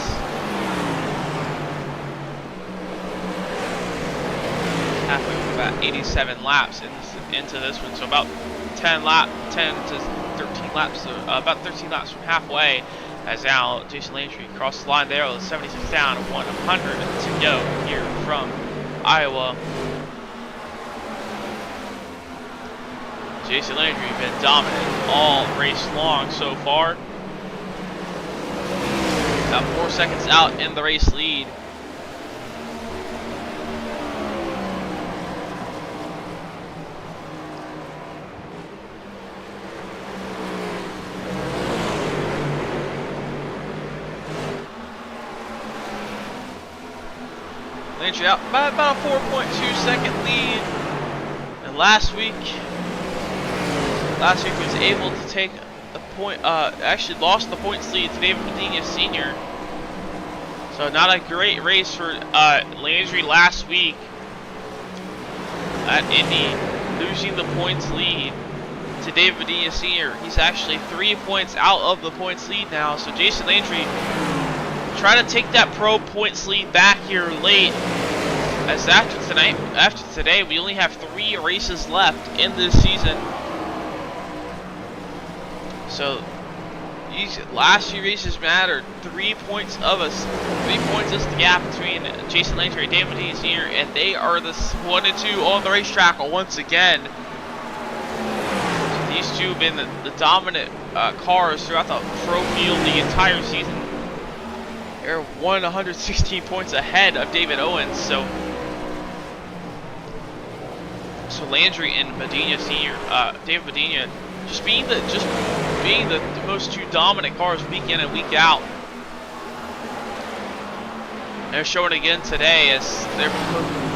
Halfway with about 87 laps into this one. So about 10 to 13 laps, about 13 laps from halfway. As now Jason Landry crossed the line there with 76 down, 100 to go here from Iowa. Jason Landry been dominant all race long so far. About 4 seconds out in the race lead. Landry out by about a 4.2 second lead. And last week was able to take the point, actually lost the points lead to David Medina Sr. So not a great race for Landry last week at Indy, losing the points lead to David Medina Sr. He's actually 3 points out of the points lead now. So Jason Landry trying to take that pro points lead back here late. As after today, we only have 3 races left in this season. So these last few races mattered. 3 points of us. 3 points is the gap between Jason Landry and David Medina Sr. And they are the 1 and 2 on the racetrack once again. So these two have been the dominant cars throughout the pro field the entire season. They're 116 points ahead of David Owens. So Landry and Medina Sr. David Medina just being the most two dominant cars week in and week out. They're showing again today as they're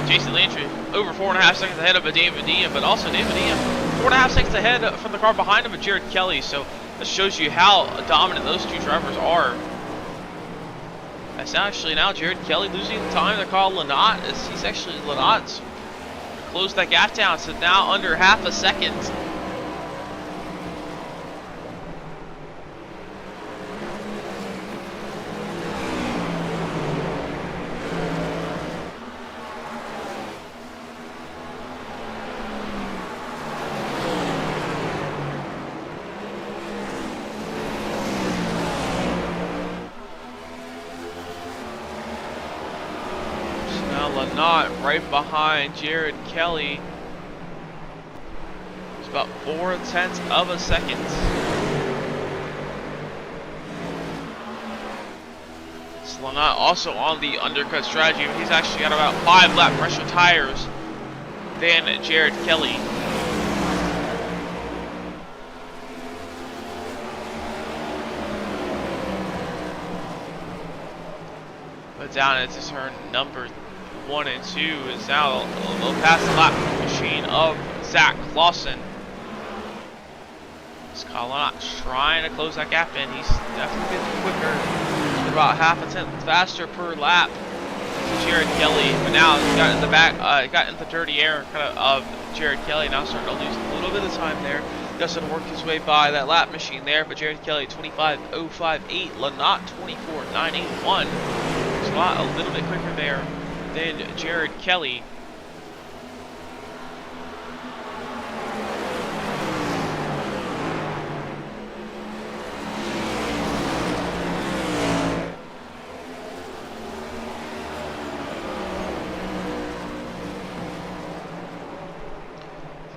Jason Landry over 4.5 seconds ahead of David Medina, but also David Medina 4.5 seconds ahead from the car behind him of Jared Kelly. So this shows you how dominant those two drivers are. That's actually now Jared Kelly losing time to Kyle Lynott, as he's actually Lynott's closed that gap down to now under half a second. Not right behind Jared Kelly. It's about 0.4 of a second. Lynott also on the undercut strategy, but he's actually got about 5 lap pressure tires than Jared Kelly. But down into turn number 1 and 2 is now a little past the lap machine of Zach Clausen. Lynott trying to close that gap in. He's definitely getting quicker. He's about half a tenth faster per lap to Jared Kelly. But now he's got in the back, got in the dirty air of Jared Kelly. Now starting to lose a little bit of time there. Doesn't work his way by that lap machine there. But Jared Kelly 25.058. Lynott 24.981. It's a little bit quicker there than Jared Kelly.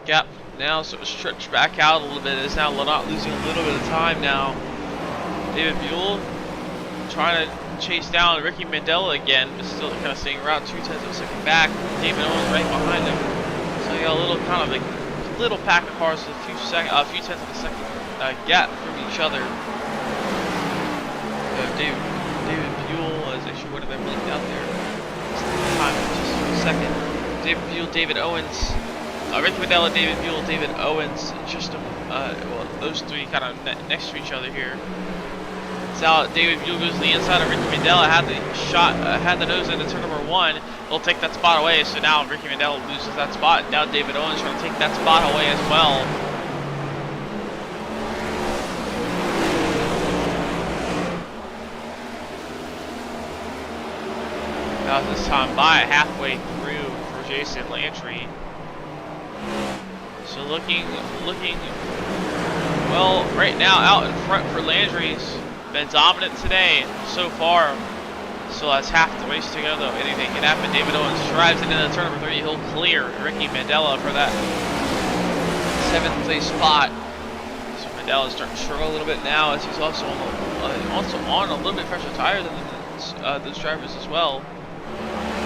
Gap now sort of stretched back out a little bit. It's now Lynott losing a little bit of time now. David Buell trying to chase down Ricky Mandela again, but still kind of staying around 0.2 of a second back. David Owens right behind him. So you got a little kind of a little pack of cars with a few tenths of a second gap from each other. David Buell is actually would have been blinked out there. Time just for a second. David Buell, David Owens, Ricky Mandela, David Buell, David Owens. Just well, those three kind of next to each other here. So David Buell goes to the inside of Ricky Mandela. Had the nose into turn number 1. He'll take that spot away. So now Ricky Mandela loses that spot. Now David Owens trying to take that spot away as well. Now this time by halfway through for Jason Landry. So looking well right now out in front for Landry's. Been dominant today so far. Still has half the race to go though. Anything can happen. David Owens drives into the turn number 3. He'll clear Ricky Mandela for that 7th place spot. So Mandela's starting to struggle a little bit now as he's also on a little bit fresher tire than those drivers as well.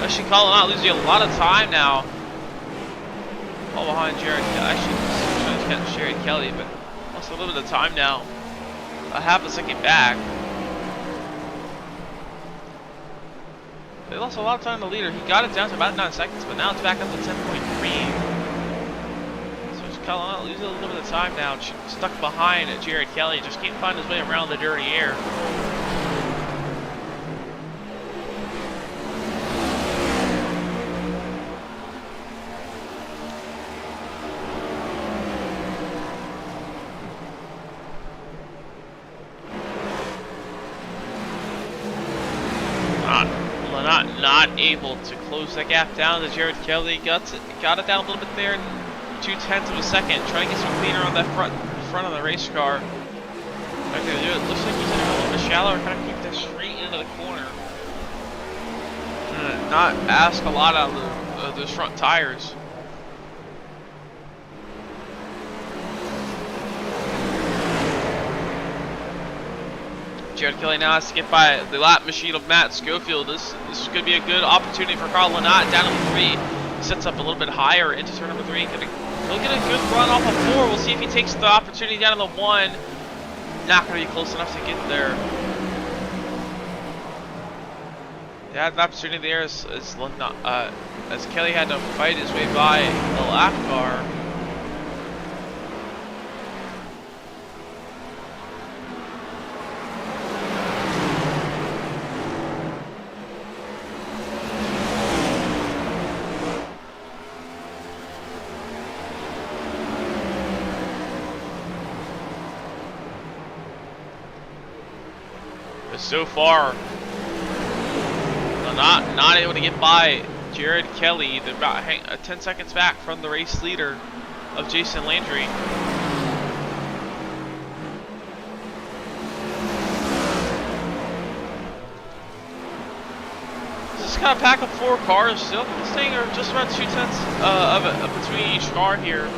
Actually calling out, losing a lot of time now. All behind Jared Kelly. Actually, trying to catch Jared Kelly, but lost a little bit of time now. A half a second back. They lost a lot of time to the leader. He got it down to about 9 seconds, but now it's back up to 10.3. So just calling out, losing a little bit of time now. Stuck behind Jared Kelly. Just can't find his way around the dirty air. Not able to close that gap down to Jared Kelly. Got it down a little bit there in 0.2 of a second. Trying to get some cleaner on that front of the race car. Not gonna do it. Looks like he's in a little bit shallower. Kind of keep that straight into the corner. Not ask a lot out of those front tires. Jared Kelly now has to get by the lap machine of Matt Schofield. This could be a good opportunity for Carl Lynott down to 3. Sets up a little bit higher into turn number 3. He'll get a good run off of 4. We'll see if he takes the opportunity down to the 1. Not going to be close enough to get there. They had an opportunity there as Kelly had to fight his way by the lap car. So far, not able to get by Jared Kelly. They're about 10 seconds back from the race leader of Jason Landry. Just kind of pack up 4 cars still. This thing are just about 0.2 between each car here.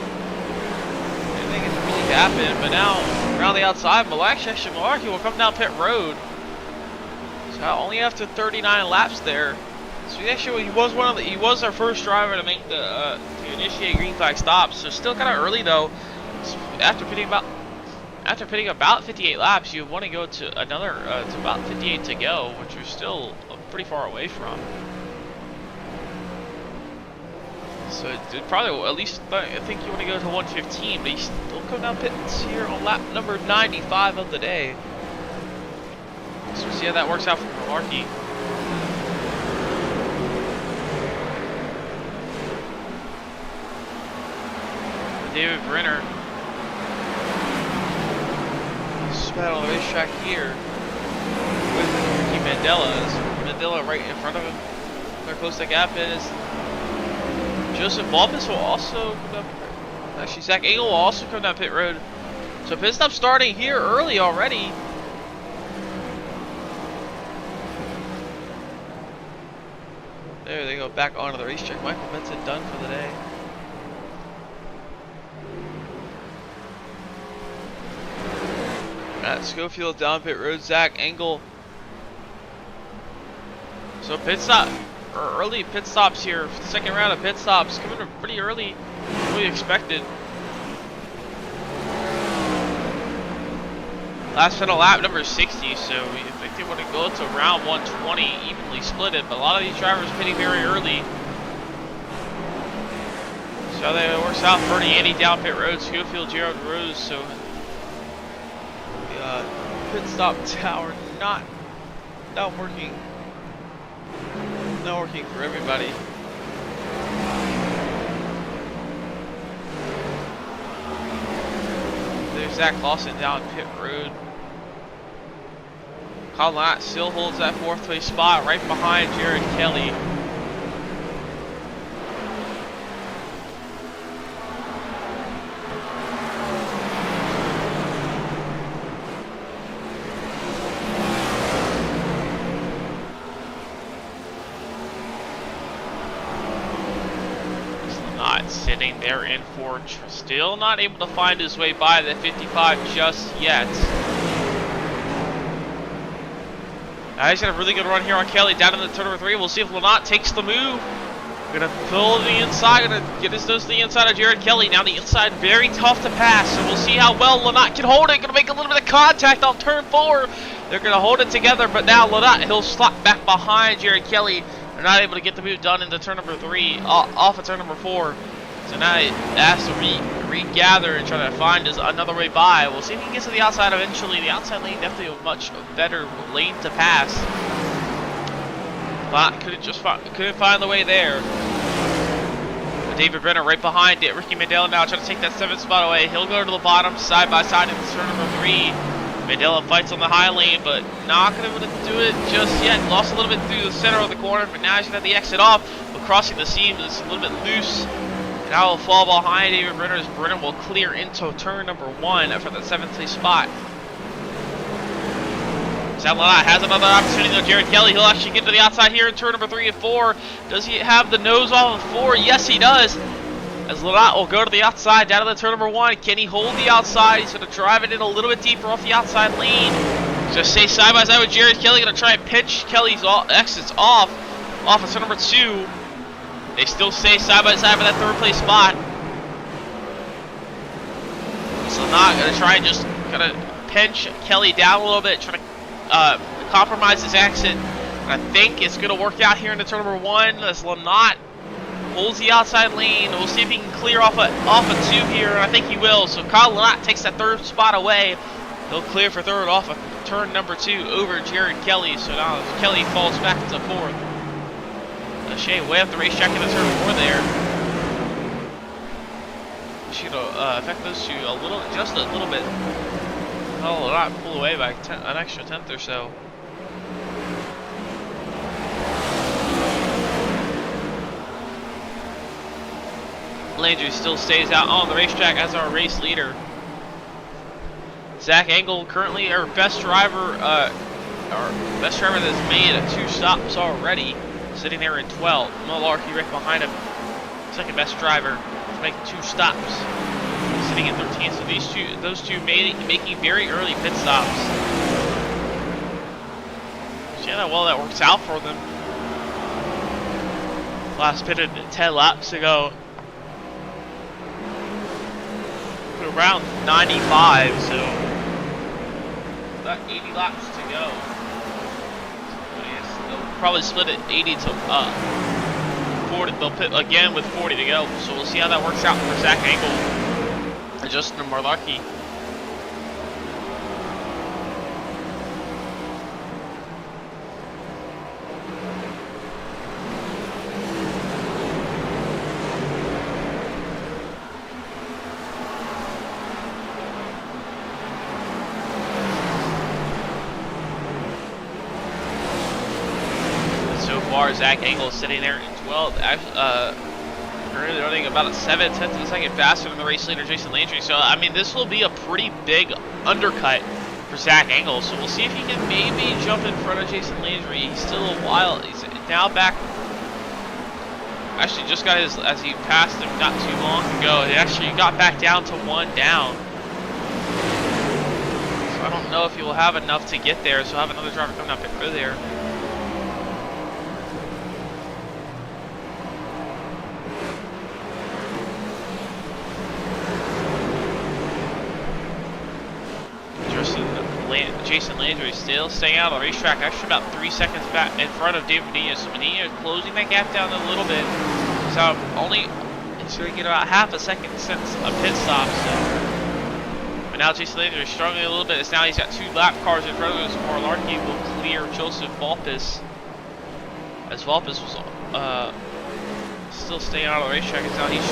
Anything can really happen, but now around the outside, Malarkey will come down pit road. Only after 39 laps there. So he was our first driver to make to initiate green flag stops. So still kind of early though. After pitting about 58 laps, you want to go to another to about 58 to go, which you're still pretty far away from. So probably at least I think you want to go to 115, but you still come down pits here on lap number 95 of the day. So we'll see how that works out for Malarkey. David Brenner. Spat on the racetrack here with Ricky Mandela. Mandela right in front of him. How close that gap is. Joseph Balbus will also come down. Actually, Zach Engel will also come down pit road. So pit stop starting here early already. There they go, back onto the racetrack. Michael Benson done for the day. Matt Schofield down pit road. Zach Engel. So pit stop, early pit stops here. Second round of pit stops coming in pretty early, than we expected. Last pit of lap number 60, so we think they want to go to round 120, evenly split it, but a lot of these drivers pitting very early. So that works out. Bernie Andy down pit road, Schofield, Gerald Rose, so pit stop tower not working. Not working for everybody. There's Zach Lawson down pit road. Colin Lott still holds that 4th place spot right behind Jared Kelly. Sitting there in 4th, still not able to find his way by the 55 just yet. He's got a really good run here on Kelly down in the turn number 3. We'll see if Lynott takes the move. Gonna pull the inside, gonna get his nose to the inside of Jared Kelly. Now the inside very tough to pass, so we'll see how well Lynott can hold it. Gonna make a little bit of contact on turn 4. They're gonna hold it together, but now Lynott, he'll slot back behind Jared Kelly. They're not able to get the move done into turn number 3, off of turn number 4. So now he has to regather and try to find another way by. We'll see if he gets to the outside eventually. The outside lane definitely a much better lane to pass. But couldn't find the way there. But David Brenner right behind it. Ricky Mandela now trying to take that 7th spot away. He'll go to the bottom side by side in turn number 3. Mandela fights on the high lane, but not going to be able to do it just yet. Lost a little bit through the center of the corner, but now he's going to have the exit off. But crossing the seam is a little bit loose. Now will fall behind David Brenner as Brenner will clear into turn number 1 for the 7th place spot. Lynott has another opportunity though. Jared Kelly, he'll actually get to the outside here in turn number 3 and 4. Does he have the nose off of 4? Yes, he does. As Lynott will go to the outside, down to the turn number 1. Can he hold the outside? He's going to drive it in a little bit deeper off the outside lane. He's going to stay side by side with Jared Kelly. Going to try and pinch Kelly's exits off of turn number 2. They still stay side by side for that 3rd place spot. So not gonna try and just gonna pinch Kelly down a little bit, trying to compromise his exit. And I think it's gonna work out here into turn number 1 as Lynott holds the outside lane. We'll see if he can clear off a 2 here, and I think he will. So Kyle Lynott takes that 3rd spot away. He'll clear for 3rd off of turn number 2 over Jared Kelly. So now Kelly falls back to 4th. Shea way up the racetrack in the turn 4 there. Should affect those two just a little bit. Oh, not pull away by an extra 10th or so. Landry still stays out on the racetrack as our race leader. Zach Engel currently our best driver that's made 2 stops already. Sitting there in 12th. Malarkey right behind him. 2nd best driver. Making 2 stops. Sitting in 13th. So those two making very early pit stops. See how well that works out for them. Last pitted 10 laps ago. Around 95, so about 80 laps to go. Probably split it 80 to 40. They'll pit again with 40 to go. So we'll see how that works out for Zach Engel and Justin Malarkey. Zach Engel sitting there in 12th, currently running about a 7/10 of a second faster than the race leader Jason Landry. So I mean, this will be a pretty big undercut for Zach Engel. So we'll see if he can maybe jump in front of Jason Landry. He's still a while. He's now back. Actually, just got his as he passed him not too long ago. He actually got back down to 1 down. So I don't know if he will have enough to get there. So I'll have another driver coming up through there. Jason Landry still staying out on the racetrack, actually about 3 seconds back in front of David Medina. So Medina closing that gap down a little bit. So it's going to get about half a second since a pit stop. So But now Jason Landry is struggling a little bit. As now he's got 2 lap cars in front of him. Larky will clear Joseph Volpes. As Volpes was still staying out of the racetrack. As now he's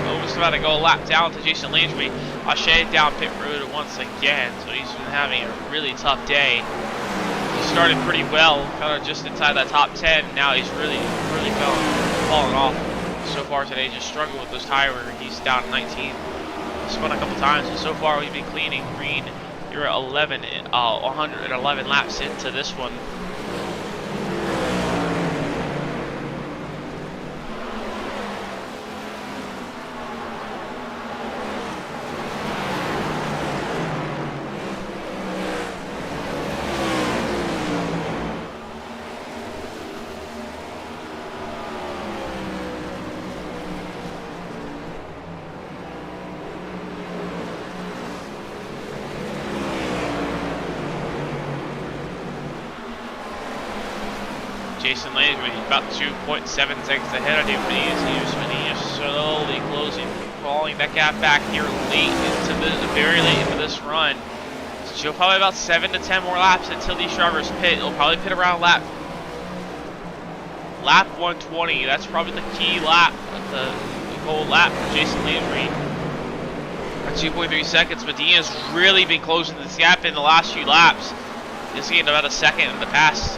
almost about to go a lap down to Jason Landry. Ashe down pit road once again. So he's been having a really tough day. He started pretty well, kind of just inside that top 10. Now he's really falling off so far today. Just struggled with those tire wear. He's down at 19. Spun a couple times, but so far we've been cleaning green. You're at 111 laps into this one. Jason Landry about 2.7 seconds ahead of David Benitez. He's slowly crawling that gap back here very late into this run. So she'll probably about 7 to 10 more laps until these drivers pit. He'll probably pit around lap 120. That's probably the key lap, the goal lap for Jason Landry. At 2.3 seconds, Medina's really been closing this gap in the last few laps. He's getting about a second in the past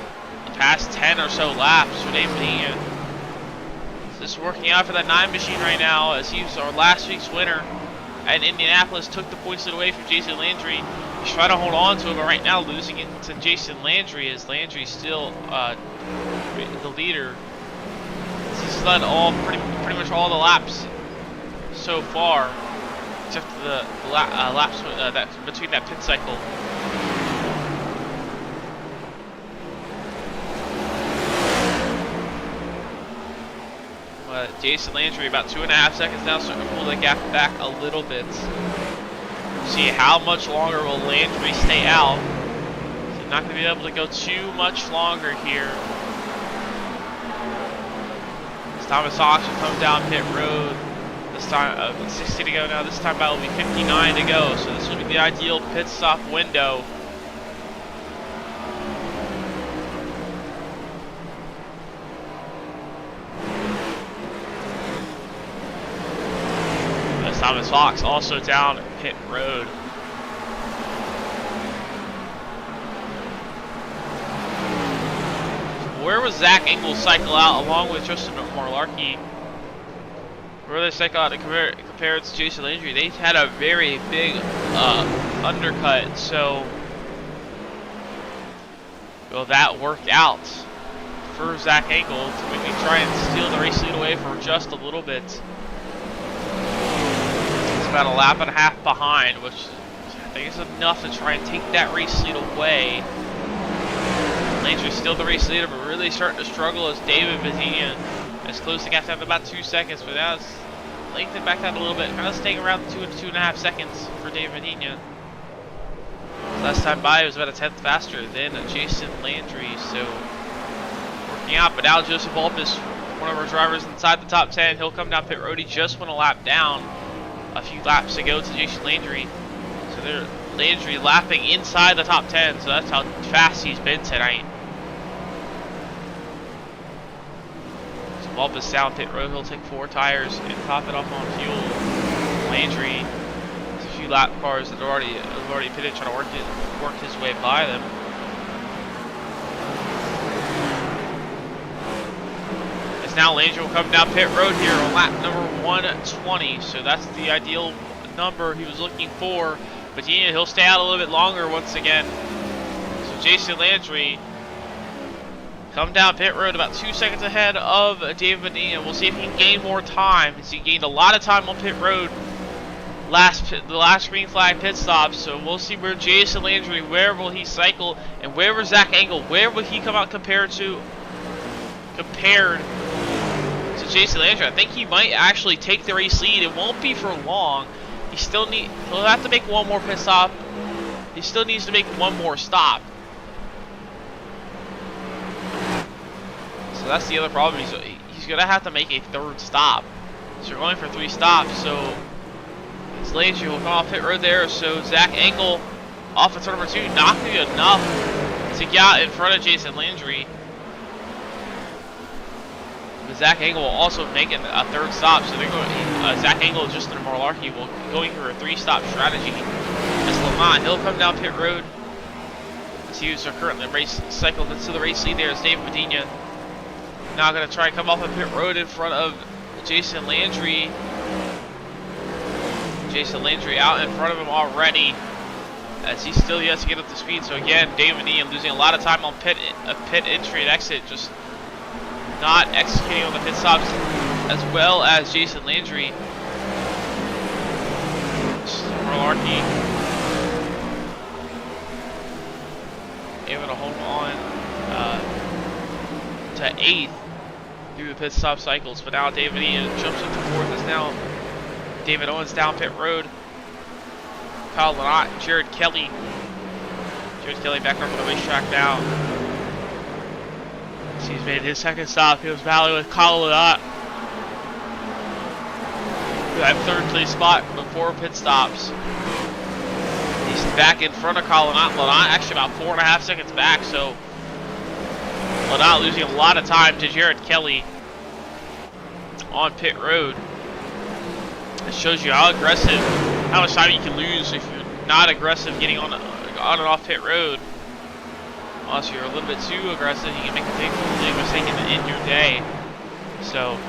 10 or so laps for David Medina. This is working out for that 9 machine right now, as he was our last week's winner at Indianapolis, took the points away from Jason Landry. He's trying to hold on to it, but right now losing it to Jason Landry, as Landry's still the leader. He's led pretty much all the laps so far, except for the laps between that pit cycle. Jason Landry about 2.5 seconds now, starting to pull the gap back a little bit. See how much longer will Landry stay out. He's not going to be able to go too much longer here. As Thomas Hawks will come down pit road. This time, 60 to go now. This time battle will be 59 to go. So this will be the ideal pit stop window. Thomas Fox also down pit road. Where was Zach Engel cycle out along with Justin Marlarkey? Where they cycle out compared to Jason Landry? They had a very big undercut, so will that work out for Zach Engel to maybe try and steal the race lead away for just a little bit? About a lap and a half behind, which I think is enough to try and take that race lead away. Landry's still the race leader, but really starting to struggle as David Medina is close to gap down to about 2 seconds, but now it's lengthened back down a little bit, kind of staying around 2 to 2.5 seconds for David Medina. Last time by, it was about a 10th faster than Jason Landry, so working out. But now Joseph Volpes, one of our drivers inside the top 10, he'll come down pit road. He just went a lap down a few laps to go to Jason Landry. So they're Landry lapping inside the top 10, so that's how fast he's been tonight. So Volpes down pit road, he'll take 4 tires and top it off on fuel. Landry, there's a few lap cars that have already pitted, trying to work his way by them. Now Landry will come down pit road here on lap number 120, so that's the ideal number he was looking for. But he'll stay out a little bit longer once again. So Jason Landry come down pit road about 2 seconds ahead of David Medina. We'll see if he can gain more time, as he gained a lot of time on pit road the last green flag pit stop. So we'll see where Jason Landry, where will he cycle, and where will Zach Engel, where will he come out compared to Jason Landry. I think he might actually take the race lead. It won't be for long. He'll have to make one more pit stop. He still needs to make one more stop. So that's the other problem. He's gonna have to make a 3rd stop. So you're going for 3 stops. So It's Landry will come off pit road there, so Zach Engel off of turn number 2, not going to be enough to get out in front of Jason Landry. But Zach Engel will also make it a 3rd stop, so they're going. Zach Engel and Justin Malarkey will going for a 3-stop strategy. As Lamont, he'll come down pit road. As he was currently cycled into the race lead there is Dave Medina. Now going to try and come off of pit road in front of Jason Landry. Jason Landry out in front of him already, as he still yet to get up to speed. So again, Dave Medina losing a lot of time on pit entry and exit, just not executing on the pit stops as well as Jason Landry. Malarkey able to hold on to 8th through the pit stop cycles, but now Dave Medina jumps up to 4th as now David Owens down pit road. Kyle Lynott and Jared Kelly. Jared Kelly back up on the racetrack now. He's made his 2nd stop. He was battling with Kyle Lynott for that 3rd place spot before pit stops. He's back in front of Kyle Lynott. Lynott actually about 4.5 seconds back, so Lynott losing a lot of time to Jared Kelly on pit road. It shows you how aggressive, how much time you can lose if you're not aggressive getting on and off pit road. Unless you're a little bit too aggressive, you can make a big mistake in your day. So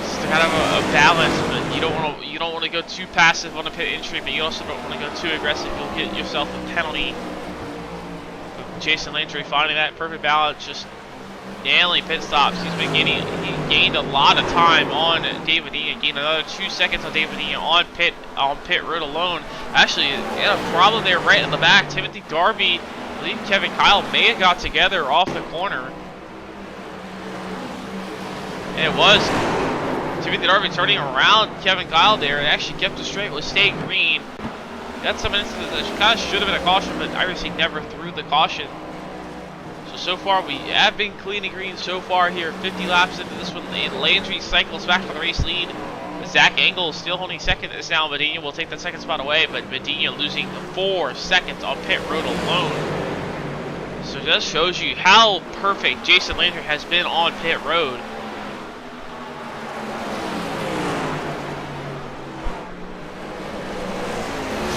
it's kind of a balance, but you don't want to go too passive on the pit entry, but you also don't want to go too aggressive. You'll get yourself a penalty. Jason Landry finding that perfect balance, just nailing pit stops. He gained a lot of time on Dave Medina, gained another 2 seconds on Dave Medina on pit road alone. Actually, had a problem there right in the back. Timothy Darby, I believe Kevin Kyle may have got together off the corner. And it was Timothy Darby turning around Kevin Kyle there and actually kept it straight with staying green. Got some instances that kind of should have been a caution, but IRC never threw the caution. So far we have been clean and green so far here. 50 laps into this one, and Landry cycles back for the race lead. Zach Engel is still holding 2nd as now. Medina will take that 2nd spot away, but Medina losing 4 seconds on pit road alone. So it just shows you how perfect Jason Landry has been on pit road.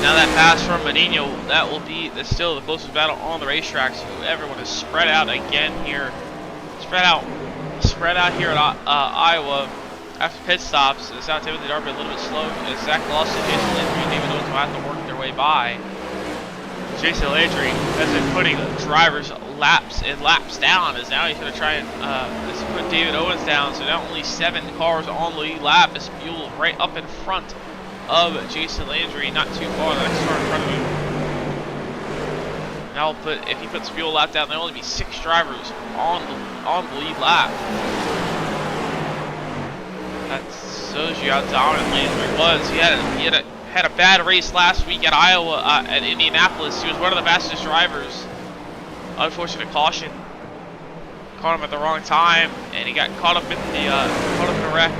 Now that pass from Medina, that will be still the closest battle on the racetrack. So everyone is spread out again here. Spread out here at Iowa after pit stops. It's now Timothy Darby a little bit slow. As Zach Lawson, Jason Landry, and David Owens will have to work their way by. Jason Landry has been putting drivers laps down, as now he's going to try and put David Owens down. So now only 7 cars on the lead lap is Buell right up in front of Jason Landry, not too far. The next car in front of him. Now if he puts Buell lap down, there'll only be 6 drivers on the lead lap. That shows you how dominant Landry was. He had a bad race last week at Iowa, at Indianapolis. He was one of the fastest drivers. Unfortunate caution caught him at the wrong time, and he got caught up in a wreck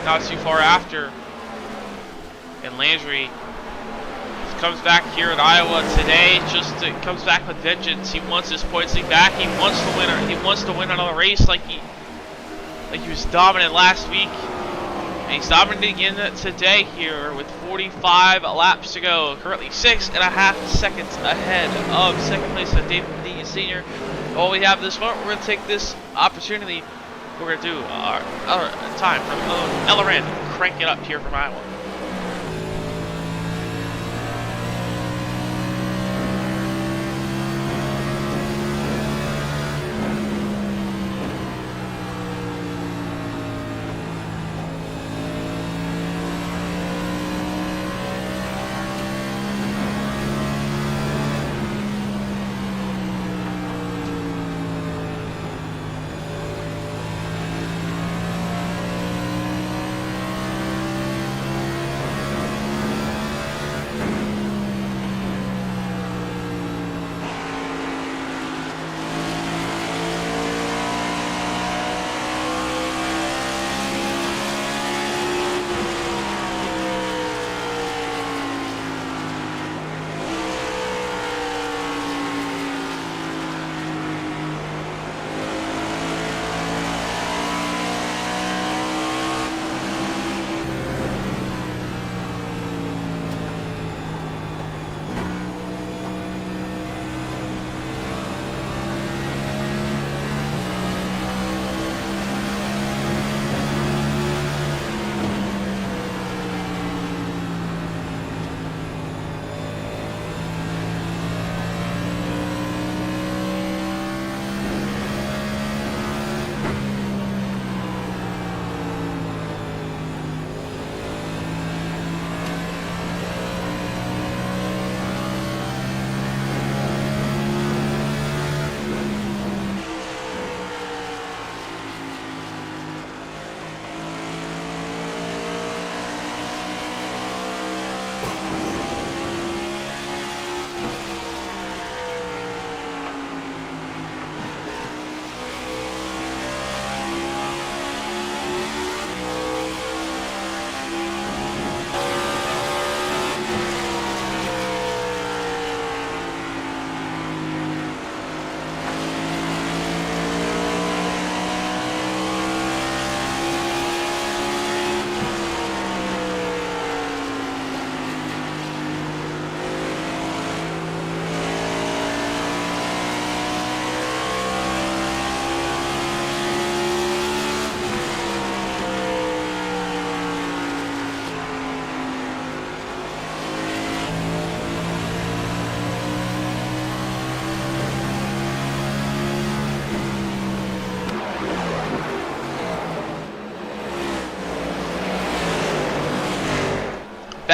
not too far after. And Landry comes back here at Iowa today, comes back with vengeance. He wants his points lead back. He wants to win. He wants to win another race like he was dominant last week. And he's dominant again today here with 45 laps to go. Currently 6.5 seconds ahead of 2nd place of David Medina Sr. All we have this moment, we're going to take this opportunity. We're going to do our time for LRN. Crank it up here from Iowa.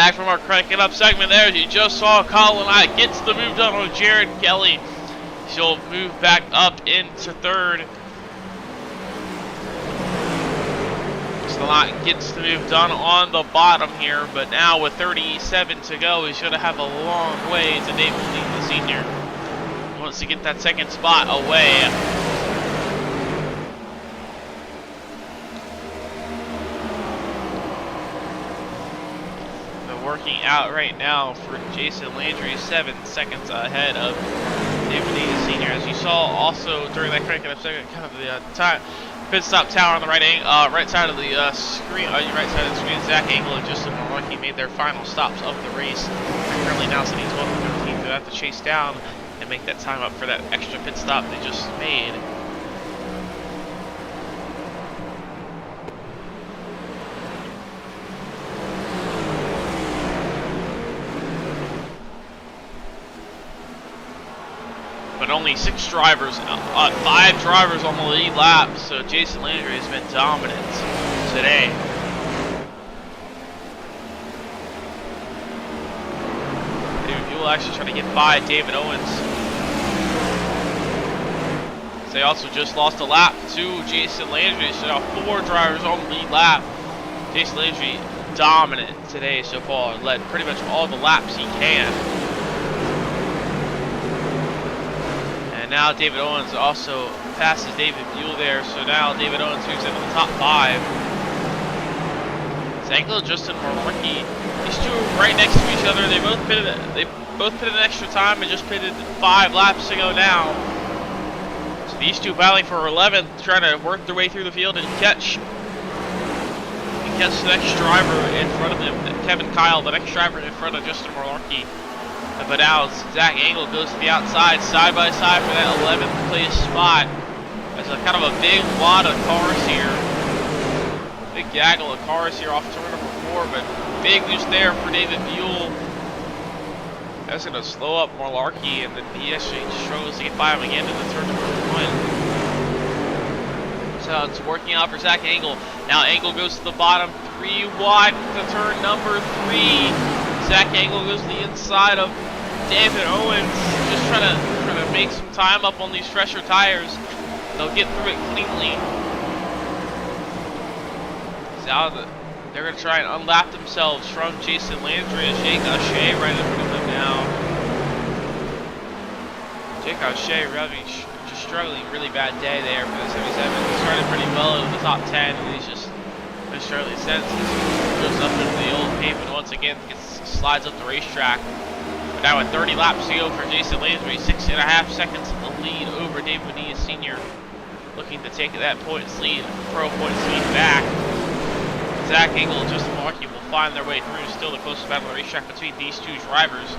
back from our cranking up segment there. You just saw Colin I gets the move done on Jared Kelly. She'll move back up into third. Lot gets the move done on the bottom here, but now with 37 to go, he's going to have a long way to David Lee, the senior. He wants to get that second spot away. They're working out right now for Jason Landry, 7 seconds ahead of David Lee, the senior. As you saw also during that cranking up second, kind of the time. Pit stop tower on the right side of the screen. Right side of the screen. Zach Engel and Justin Milwaukee made their final stops of the race. They're currently now sitting 12 and 13. They have to chase down and make that time up for that extra pit stop they just made. But only 6 drivers, 5 drivers on the lead lap, so Jason Landry has been dominant today. He will actually try to get by David Owens. They also just lost a lap to Jason Landry, so now 4 drivers on the lead lap. Jason Landry dominant today so far, led pretty much all the laps he can. Now David Owens also passes David Buell there, so now David Owens moves into the top 5. Zanglo, Justin Milwaukee, these two are right next to each other. They both pitted an extra time and just pitted 5 laps to go now. So these two battling for 11th, trying to work their way through the field and catch the next driver in front of them, Kevin Kyle, the next driver in front of Justin Milwaukee. But now Zach Engel goes to the outside, side by side for that 11th place spot. There's a kind of a big wad of cars here. Big gaggle of cars here off turn number 4, but big boost there for David Buell. That's going to slow up Malarkey, and then he actually struggles to get by him again into turn number 1. So it's working out for Zach Engel. Now Engel goes to the bottom, 3 wide to turn number 3. Zach Engel goes to the inside of David Owens, just trying to make some time up on these fresher tires. They'll get through it cleanly. So they're going to try and unlap themselves from Jason Landry and Jake O'Shea right in front of them now. Jake O'Shea really just struggling, really bad day there for the 77. He started pretty well in the top 10, and he's just been struggling since. He goes up into the old pavement once again, slides up the racetrack. But now with 30 laps to go for Jason Landry, 6.5 seconds in the lead over David Bonilla Sr. Looking to take that points lead, pro points lead back. Zach Engel and Justin Milwaukee will find their way through. Still the closest battle of the racetrack between these two drivers.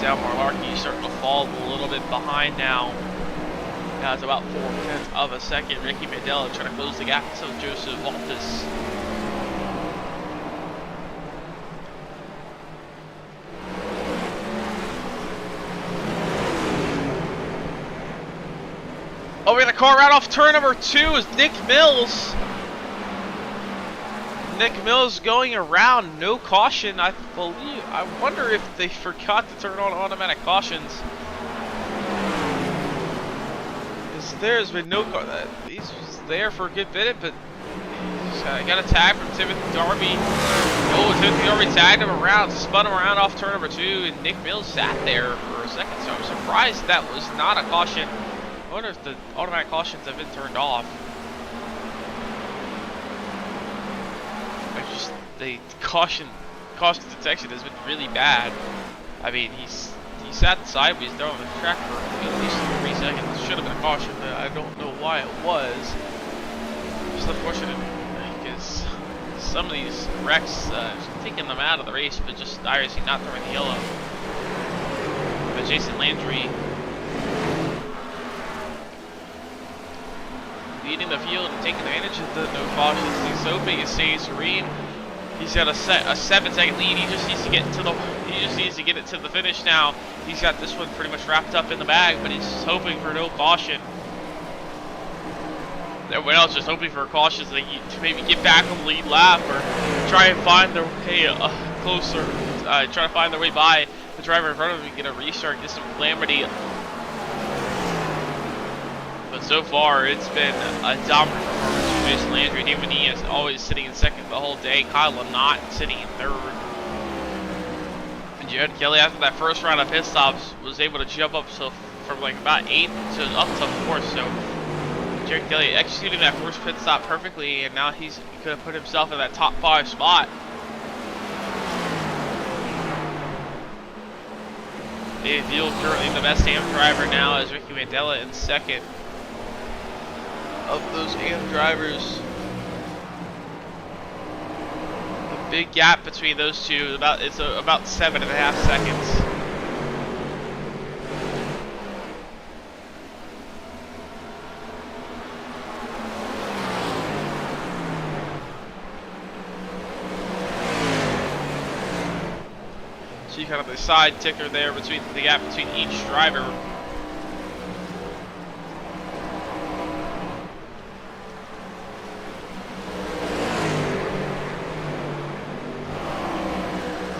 Now Malarkey starting to fall a little bit behind now. Now it's about 4/10 of a second. Ricky Mandela trying to close the gap to Joseph Altus. Oh, we got a car right off turn number 2 is Nick Mills. Nick Mills going around, no caution, I believe. I wonder if they forgot to turn on automatic cautions. Because there's been no car. He's there for a good bit, but he's got a tag from Timothy Darby. Oh, Timothy Darby tagged him around, spun him around off turn number 2, and Nick Mills sat there for a second. So I'm surprised that was not a caution. I wonder if the automatic cautions have been turned off. The caution detection has been really bad. I mean, he sat sideways there on the track for at least 3 seconds. Should have been a caution, but I don't know why it was. Just unfortunate because some of these wrecks taking them out of the race, but just obviously not throwing the yellow. But Jason Landry leading the field and taking advantage of the no cautions. He's so big, he stays serene. He's got a 7-second lead. He just needs to get it to the finish now. He's got this one pretty much wrapped up in the bag, but he's hoping for no caution. Everyone else just hoping for a caution so they to maybe get back on the lead lap or try and find their way closer, try to find their way by the driver in front of them and get a restart, get some calamity. But so far, it's been a dominant performance from Jason Landry. David E is always sitting in second the whole day. Kyle not sitting in third. And Jared Kelly, after that first round of pit stops, was able to jump up from like about 8th to up to 4th. So Jared Kelly executing that first pit stop perfectly, and now he could have put himself in that top 5 spot. David Veal currently the best AM driver now, as Ricky Mandela in second. Of those AM drivers, the big gap between those two it's about 7.5 seconds. So you kind of the side ticker there between the gap between each driver.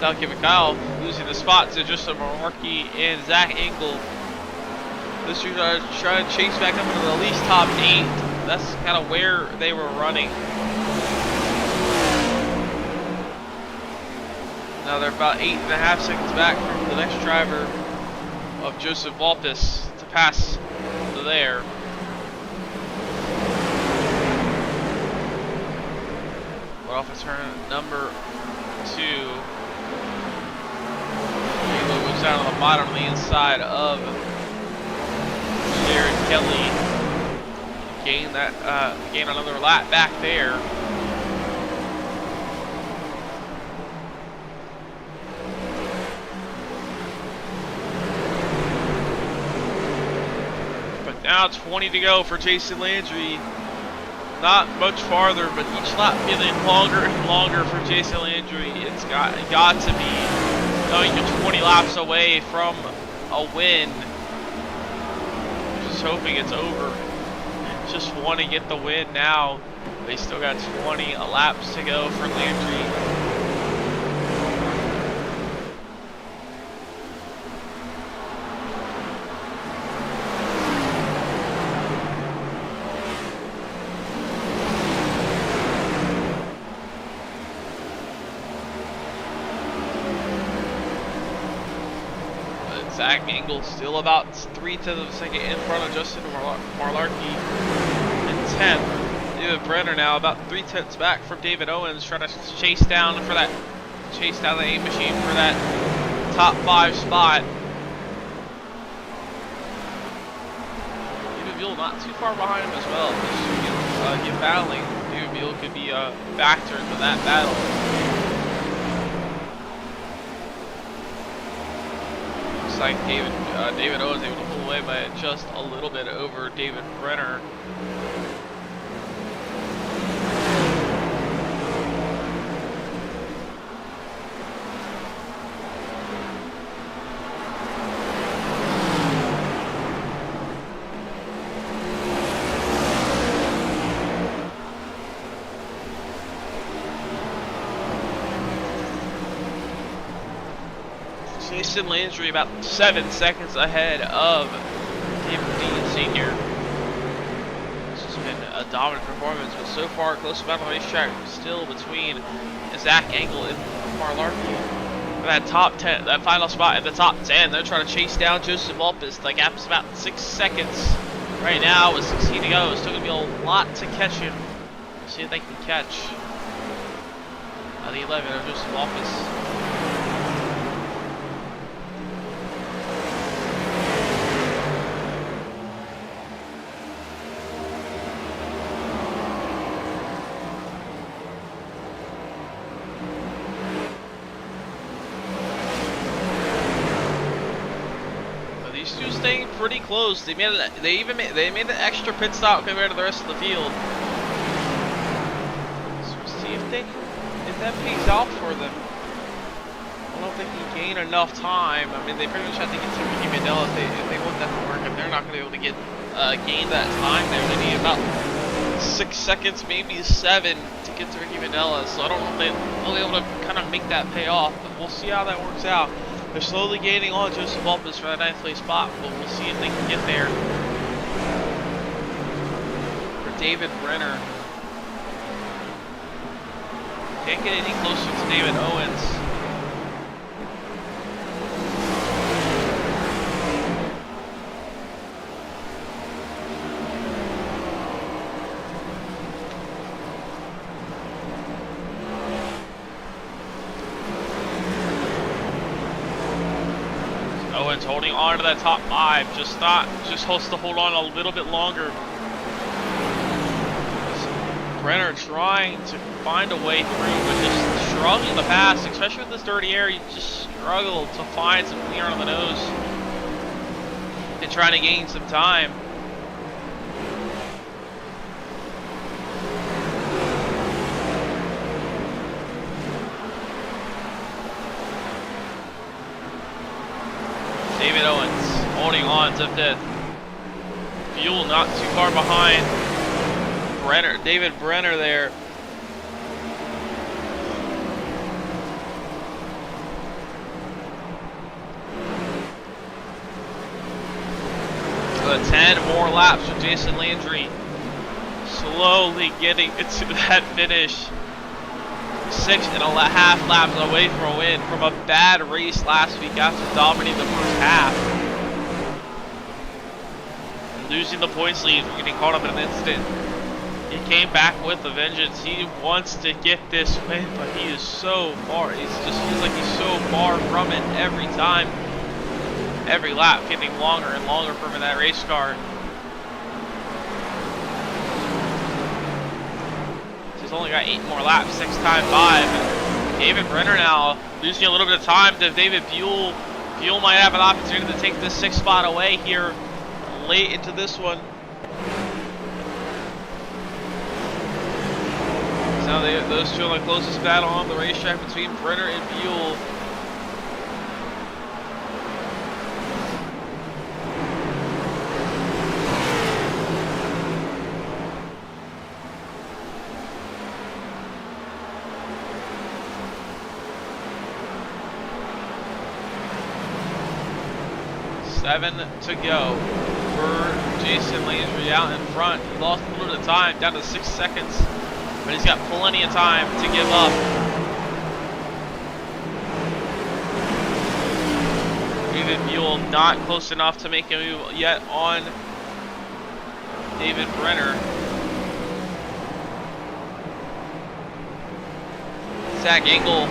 Now giving Kyle losing the spot to Justin Malarkey and Zach Engel. This year trying to chase back up into the at least top 8. That's kind of where they were running. Now they're about 8.5 seconds back from the next driver of Joseph Walpus to pass there. But off of turn number 2. Goes down on the bottom of the inside of Jared Kelly. Gain another lap back there. But now 20 to go for Jason Landry. Not much farther, but each lap getting longer and longer for Jason Landry. It's got to be going to 20 laps away from a win. Just hoping it's over. Just want to get the win now. They still got 20 laps to go for Landry. Zach Engel still about 3/10 of a second in front of Justin Malarkey in 10th. David Brenner now about 3/10 back from David Owens, trying to chase down the A machine for that top 5 spot. David Veal not too far behind him as well. If they get battling, David Veal could be a factor into that battle. Like David Owens able to pull away by just a little bit over David Brenner. Jason Landry about 7 seconds ahead of David Dean Sr. This has been a dominant performance, but so far close to battle racetrack still between Zach Engel and Malarkey. For that top 10, that final spot in the top 10, they're trying to chase down Joseph Walpus. The gap's about 6 seconds right now with 16 to go. It's still gonna be a lot to catch him. See if they can catch the 11 of Joseph Walpus. Staying pretty close. They made an extra pit stop compared to the rest of the field. So we'll see if think if that pays out for them, I don't think he gain enough time. I mean, they pretty much have to get to Ricky Mandela if they want that to work, and they're not going to be able to get gain that time there. They need about 6 seconds, maybe 7, to get to Ricky Mandela. So I don't know if they'll be able to kind of make that pay off, but we'll see how that works out. They're slowly gaining on Joseph Vulpes for that 9th place spot, but we'll see if they can get there. For David Brenner, can't get any closer to David Owens. Owens holding on to that top 5, just has to hold on a little bit longer. Brenner trying to find a way through, but just struggling to pass, especially with this dirty air. You just struggle to find some clear on the nose and trying to gain some time. David Owens holding on to 5th. Fuel not too far behind. David Brenner there. So 10 more laps with Jason Landry. Slowly getting into that finish. 6.5 laps away from a win from a bad race last week after dominating the first half. Losing the points lead, getting caught up in an instant. He came back with a vengeance. He wants to get this win, but he is so far. It just feels like he's so far from it every time. Every lap getting longer and longer for him in that race car. He's only got 8 more laps, 6 times 5. David Brenner now losing a little bit of time to David Buell. Buell might have an opportunity to take this 6th spot away here late into this one. Now those two are the closest battle on the racetrack between Brenner and Buell. Seven to go for Jason Landry out in front. He lost a little bit of time, down to 6 seconds. But he's got plenty of time to give up. David Buell not close enough to make a move yet on David Brenner. Zach Engel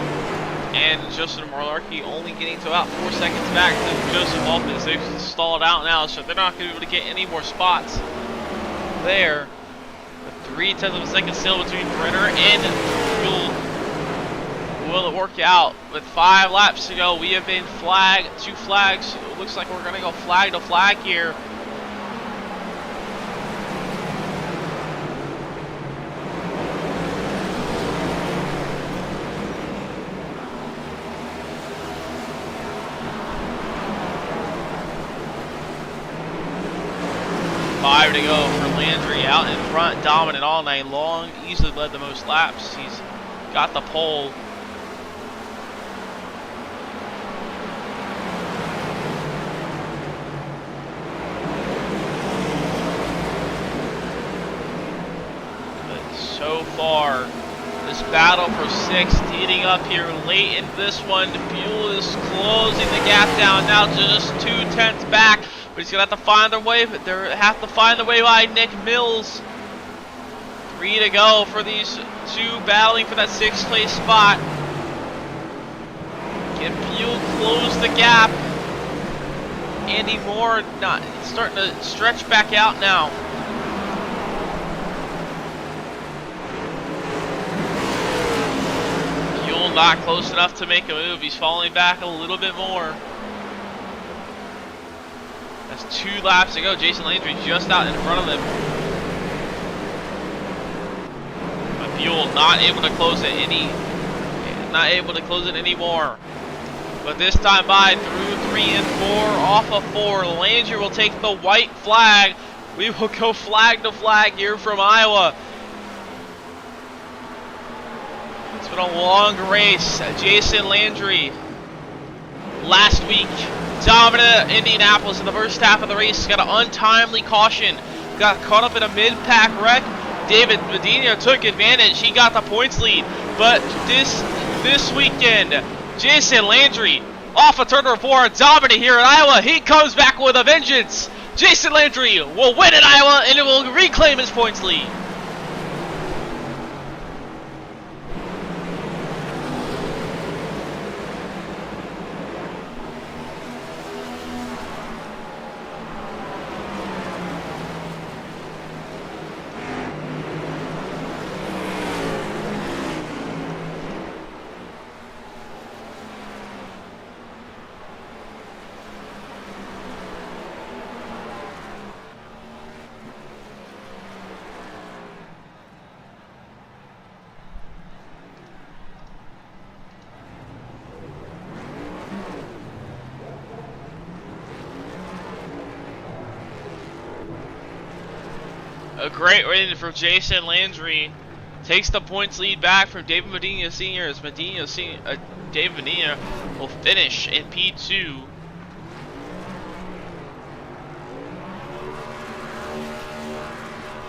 and Joseph Marlarkey only getting to about 4 seconds back to Joseph Vulpes. They've stalled out now, so they're not going to be able to get any more spots there. 0.3 of a second still between Brenner and Buell. Will it work out? With 5 laps to go, we have been flagged. 2 flags. It looks like we're going to go flag to flag here. To go for Landry out in front, dominant all night long, easily led the most laps. He's got the pole. But so far, this battle for 6th heating up here late in this one. Buell is closing the gap down now, just 2/10 back. But he's gonna have to find their way. But they have to find their way by Nick Mills. 3 to go for these two battling for that 6th place spot. Can Buell close the gap? Andy Moore not starting to stretch back out now. Buell not close enough to make a move. He's falling back a little bit more. That's 2 laps to go. Jason Landry just out in front of them. But Buell not able to close it anymore. But this time by through 3 and 4, off of 4. Landry will take the white flag. We will go flag to flag here from Iowa. It's been a long race. Jason Landry last week dominated Indianapolis in the first half of the race. Got an untimely caution. Got caught up in a mid-pack wreck. David Medina took advantage. He got the points lead. But this weekend, Jason Landry off a turn 4, dominant here in Iowa. He comes back with a vengeance. Jason Landry will win in Iowa and it will reclaim his points lead. A great win for Jason Landry. Takes the points lead back from David Medina Sr. as David Medina will finish in P2.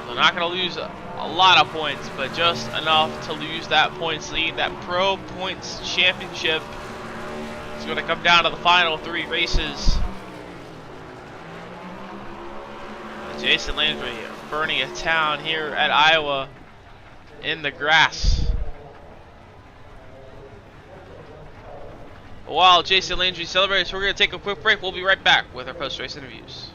They're not going to lose a lot of points, but just enough to lose that points lead. That Pro Points Championship is going to come down to the final 3 races. Jason Landry burning a town here at Iowa in the grass. While Jason Landry celebrates, we're going to take a quick break. We'll be right back with our post-race interviews.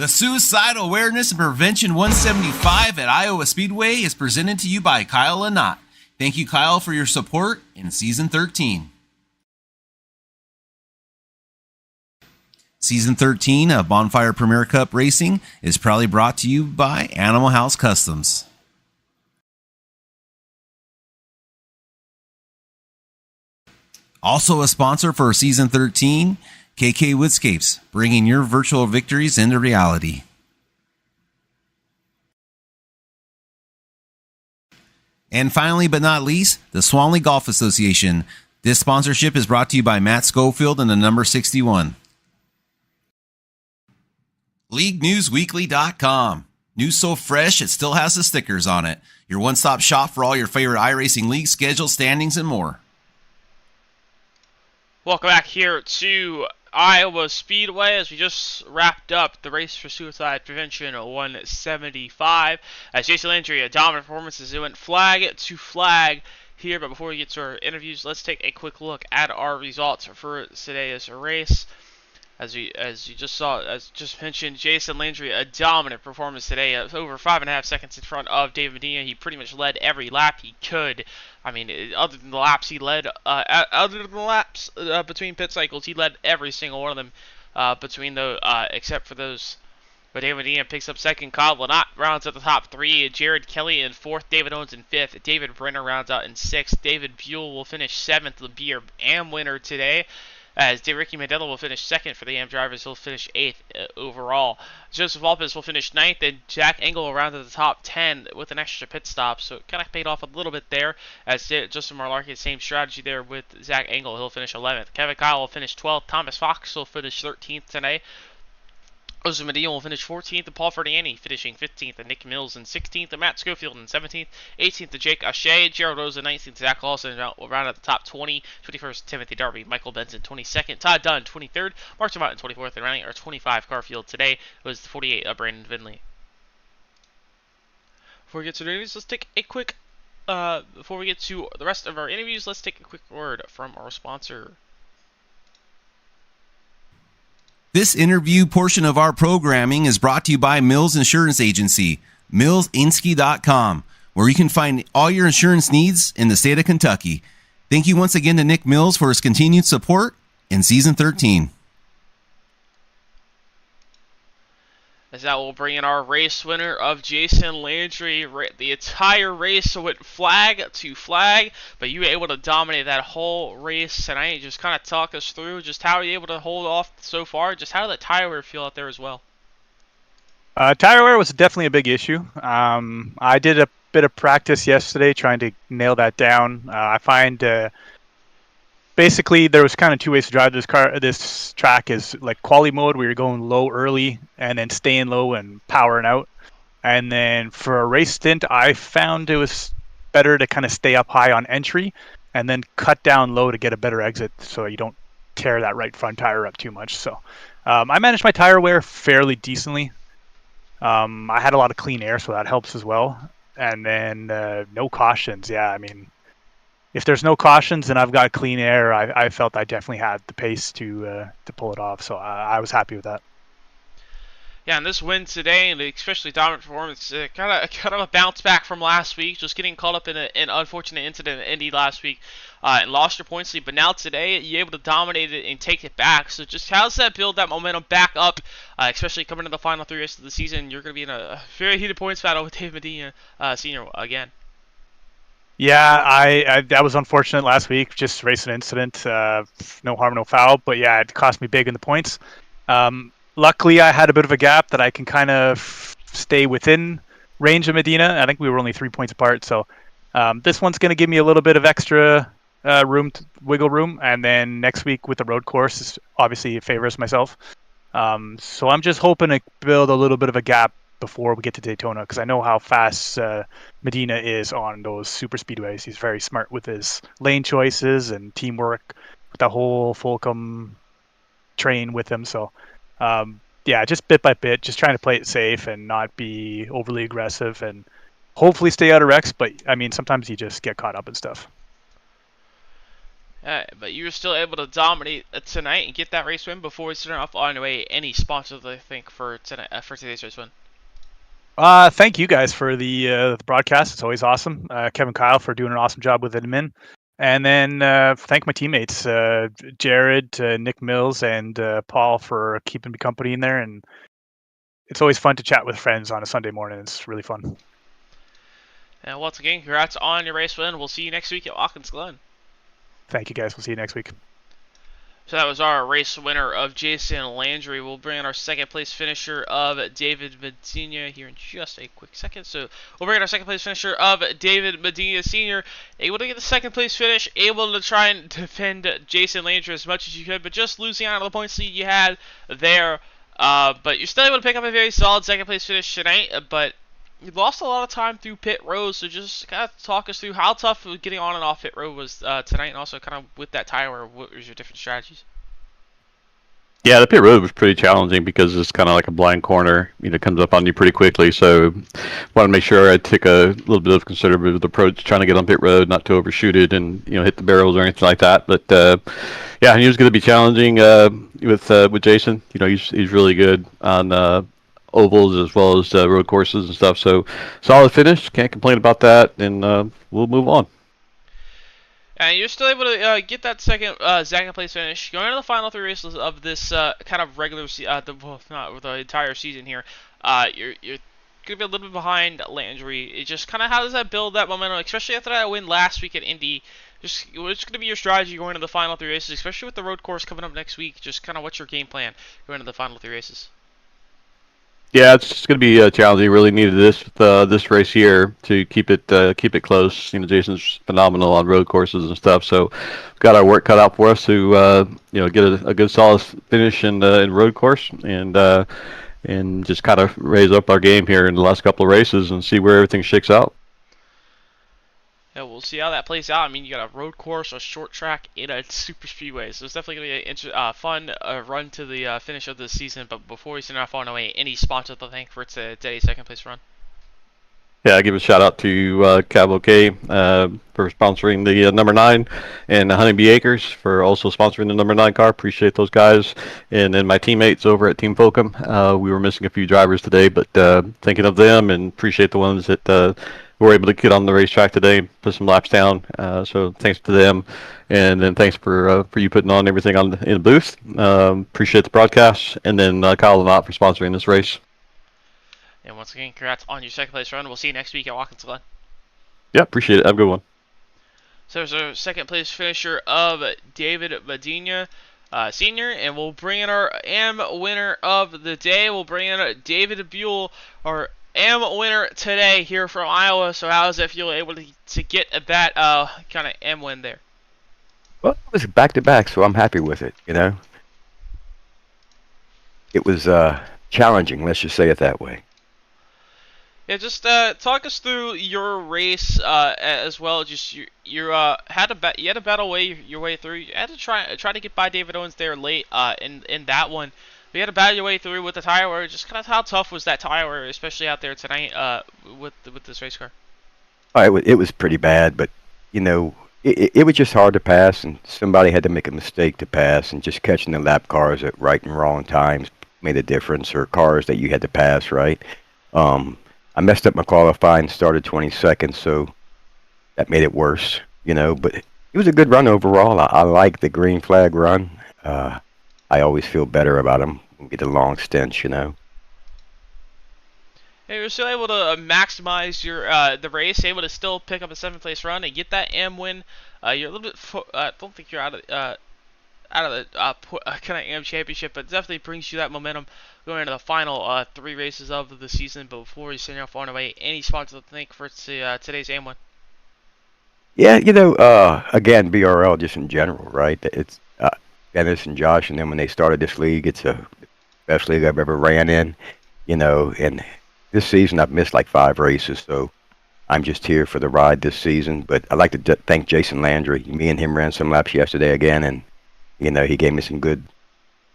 The Suicide Awareness and Prevention 175 at Iowa Speedway is presented to you by Kyle Lynott. Thank you, Kyle, for your support in Season 13. Season 13 of Bonfire Premier Cup Racing is proudly brought to you by Animal House Customs. Also a sponsor for Season 13, KK Woodscapes, bringing your virtual victories into reality. And finally, but not least, the Swanley Golf Association. This sponsorship is brought to you by Matt Schofield and the number 61. LeagueNewsWeekly.com. News so fresh it still has the stickers on it. Your one-stop shop for all your favorite iRacing league schedules, standings, and more. Welcome back here to Iowa Speedway as we just wrapped up the race for Suicide Prevention 175. As Jason Landry, a dominant performance as it went flag to flag here. But before we get to our interviews, let's take a quick look at our results for today's race. As you just saw, as just mentioned, Jason Landry, a dominant performance today, over 5.5 seconds in front of David Medina. He pretty much led every lap he could. I mean, other than the laps he led, between pit cycles, he led every single one of them between those, except for those. But David Medina picks up second. Kyle Lynott rounds out the top three. Jared Kelly in fourth. David Owens in fifth. David Brenner rounds out in sixth. David Buell will finish seventh. Will be your AM winner today. As Ricky Mandela will finish second for the AM drivers, he'll finish 8th overall. Joseph Alpes will finish 9th, and Jack Engel will round to the top 10 with an extra pit stop. So it kind of paid off a little bit there. As Justin Marlarkey, same strategy there with Zach Engel. He'll finish 11th. Kevin Kyle will finish 12th. Thomas Fox will finish 13th today. Jose Medina will finish 14th, and Paul Ferdiani finishing 15th, and Nick Mills in 16th, and Matt Schofield in 17th, 18th to Jake O'Shea, Gerald Rose in 19th, Zach Lawson will round out the top 20, 21st Timothy Darby, Michael Benson 22nd, Todd Dunn 23rd, Mark Tremont in 24th, and rounding our 25 car field today was 48 of Brandon Finley. Before we get to the interviews, let's take a quick, before we get to the rest of our interviews, let's take a quick word from our sponsor. This interview portion of our programming is brought to you by Mills Insurance Agency, millsinski.com, where you can find all your insurance needs in the state of Kentucky. Thank you once again to Nick Mills for his continued support in Season 13. As that will bring in our race winner of Jason Landry. The entire race went flag to flag, but you were able to dominate that whole race tonight. Just kind of talk us through just how you were able to hold off so far. Just how did the tire wear feel out there as well? Tire wear was definitely a big issue. I did a bit of practice yesterday trying to nail that down. I find basically there was kind of two ways to drive this track is like quality mode where you're going low early and then staying low and powering out. And then for a race stint, I found it was better to kind of stay up high on entry and then cut down low to get a better exit so you don't tear that right front tire up too much. So I managed my tire wear fairly decently. I had a lot of clean air, so that helps as well. And then no cautions. Yeah, I mean, if there's no cautions and I've got clean air, I felt I definitely had the pace to pull it off. So I was happy with that. Yeah, and this win today, and especially dominant performance, kind of a bounce back from last week. Just getting caught up in an unfortunate incident in Indy last week and lost your points lead. But now today, you're able to dominate it and take it back. So just how does that build that momentum back up, especially coming to the final 3 races of the season? You're going to be in a very heated points battle with David Medina Sr. again. Yeah, I that was unfortunate last week. Just racing incident, no harm, no foul. But yeah, it cost me big in the points. Luckily, I had a bit of a gap that I can kind of stay within range of Medina. I think we were only 3 points apart. So this one's going to give me a little bit of extra wiggle room. And then next week with the road course, is obviously it favors myself. So I'm just hoping to build a little bit of a gap before we get to Daytona, because I know how fast Medina is on those super speedways. He's very smart with his lane choices and teamwork with the whole Fulcum train with him. So yeah, just bit by bit, just trying to play it safe and not be overly aggressive and hopefully stay out of wrecks. But I mean, sometimes you just get caught up in stuff. But you were still able to dominate tonight and get that race win before we start off on the way. Any sponsors, I think, for tonight for today's race win? Thank you guys for the broadcast. It's always awesome. Kevin Kyle for doing an awesome job with admin. And then thank my teammates, Jared, Nick Mills, and Paul for keeping me company in there. And it's always fun to chat with friends on a Sunday morning. It's really fun. And once again, congrats on your race win. We'll see you next week at Watkins Glen. Thank you guys. We'll see you next week. So that was our race winner of Jason Landry. We'll bring in our second place finisher of David Medina here in just a quick second. So we'll bring in our second place finisher of David Medina Sr. Able to get the second place finish, able to try and defend Jason Landry as much as you could, but just losing out on the points lead you had there. But you're still able to pick up a very solid second place finish tonight, but you lost a lot of time through pit road, so just kind of talk us through how tough getting on and off pit road was tonight, and also kind of with that tire, what was your different strategies? Yeah, the pit road was pretty challenging because it's kind of like a blind corner. It comes up on you pretty quickly. So, wanted to make sure I took a little bit of conservative approach trying to get on pit road, not to overshoot it and hit the barrels or anything like that. But yeah, he was going to be challenging with Jason. He's really good on ovals as well as road courses and stuff. So, solid finish. Can't complain about that, and we'll move on. And you're still able to get that second place finish. Going into the final three races of this kind of regular not the entire season here. You're gonna be a little bit behind Landry. It just kind of, how does that build that momentum, especially after that win last week at Indy? What's going to be your strategy going into the final three races, especially with the road course coming up next week? Just kind of what's your game plan going into the final three races? Yeah, it's just going to be challenging. Really needed this race here to keep it close. Jason's phenomenal on road courses and stuff, so we've got our work cut out for us to get a good solid finish in road course and just kind of raise up our game here in the last couple of races and see where everything shakes out. Yeah, we'll see how that plays out. I mean, you got a road course, a short track, and a super speedway. So it's definitely going to be a fun run to the finish of the season. But before we send off on away, any sponsor to thank for today's second place run? Yeah, I give a shout out to Cabo K for sponsoring the number 9, and Honeybee Acres for also sponsoring the number 9 car. Appreciate those guys, and then my teammates over at Team Folcom. We were missing a few drivers today, but thinking of them and appreciate the ones that were able to get on the racetrack today, put some laps down. So thanks to them, and then thanks for you putting on everything in the booth. Appreciate the broadcast, and then Kyle and Ott for sponsoring this race. And once again, congrats on your second place run. We'll see you next week at Watkins Glen. Yeah, appreciate it. Have a good one. So there's our second place finisher of David Medina Sr. And we'll bring in our AM winner of the day. We'll bring in David Buell, our AM winner today here from Iowa. So how does it feel able to get that kind of AM win there? Well, it was back-to-back, so I'm happy with it, It was challenging, let's just say it that way. Yeah, just talk us through your race as well. Just you had to battle your way through. You had to try to get by David Owens there late in that one. But you had to battle your way through with the tire wear. Just kind of how tough was that tire wear, especially out there tonight with this race car? Oh, it was pretty bad, but it was just hard to pass, and somebody had to make a mistake to pass, and just catching the lap cars at right and wrong times made a difference, or cars that you had to pass, right? I messed up my qualifying, started 22nd, so that made it worse, but it was a good run overall. I like the green flag run. I always feel better about them. We get a long stint, Yeah, you're still able to maximize your the race, able to still pick up a 7th place run and get that AM win. You're a little bit. I don't think you're out of the kind of AM championship, but definitely brings you that momentum going into the final 3 races of the season. But before we send off on away, any sponsors to thank for today's AM win? Yeah, again, BRL just in general, right? It's Dennis and Josh, and then when they started this league, it's the best league I've ever ran in, and this season I've missed like 5 races, so I'm just here for the ride this season. But I'd like to thank Jason Landry. Me and him ran some laps yesterday again, and he gave me some good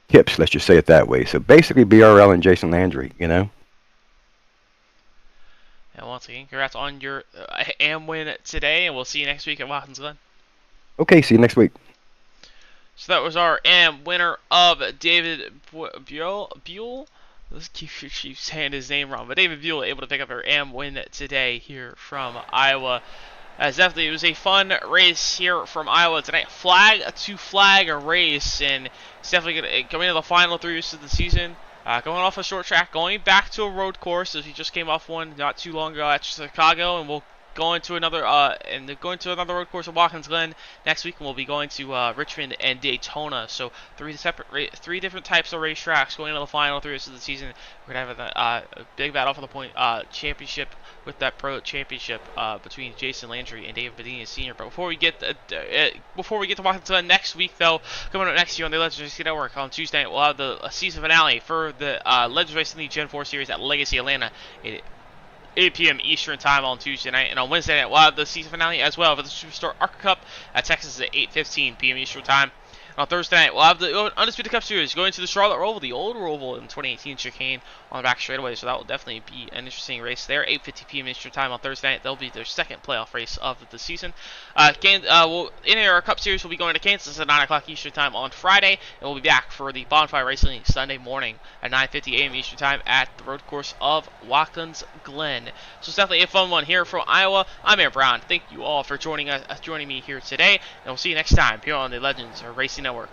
tips, let's just say it that way. So basically BRL and Jason Landry, And once again, congrats on your AM win today, and we'll see you next week at Watkins Glen. Okay, see you next week. So that was our AM winner of David Buell. Let's keep saying his name wrong, but David Buell able to pick up our AM win today here from Iowa. As definitely, it was a fun race here from Iowa tonight. Flag to flag race, and it's definitely going to the final 3 races of the season. Going off a short track, going back to a road course, as he just came off one not too long ago at Chicago, and we'll go into another road course at Watkins Glen next week, and we'll be going to Richmond and Daytona. So three different types of racetracks going into the final 3 races of the season. We're gonna have a big battle for the point championship with that pro championship between Jason Landry and David Bedini Sr. But before we get to Watkins Glen next week, though, coming up next year on the Legends Racing Network on Tuesday night, we'll have the season finale for the Legends Racing League Gen 4 Series at Legacy Atlanta. 8 p.m. Eastern Time on Tuesday night, and on Wednesday night we'll have the season finale as well for the Superstore ARCA Cup at Texas at 8:15 p.m. Eastern Time. On Thursday night, we'll have the Undisputed Cup Series going to the Charlotte Roval, the old Roval in 2018 chicane on the back straightaway, so that will definitely be an interesting race there. 8:50 p.m. Eastern Time on Thursday night. They'll be their second playoff race of the season. In our Cup Series, we'll be going to Kansas at 9 o'clock Eastern Time on Friday, and we'll be back for the Bonfire Racing League Sunday morning at 9:50 a.m. Eastern Time at the road course of Watkins Glen. So it's definitely a fun one here from Iowa. I'm Aaron Brown. Thank you all for joining me here today, and we'll see you next time here on the Legends Racing Network.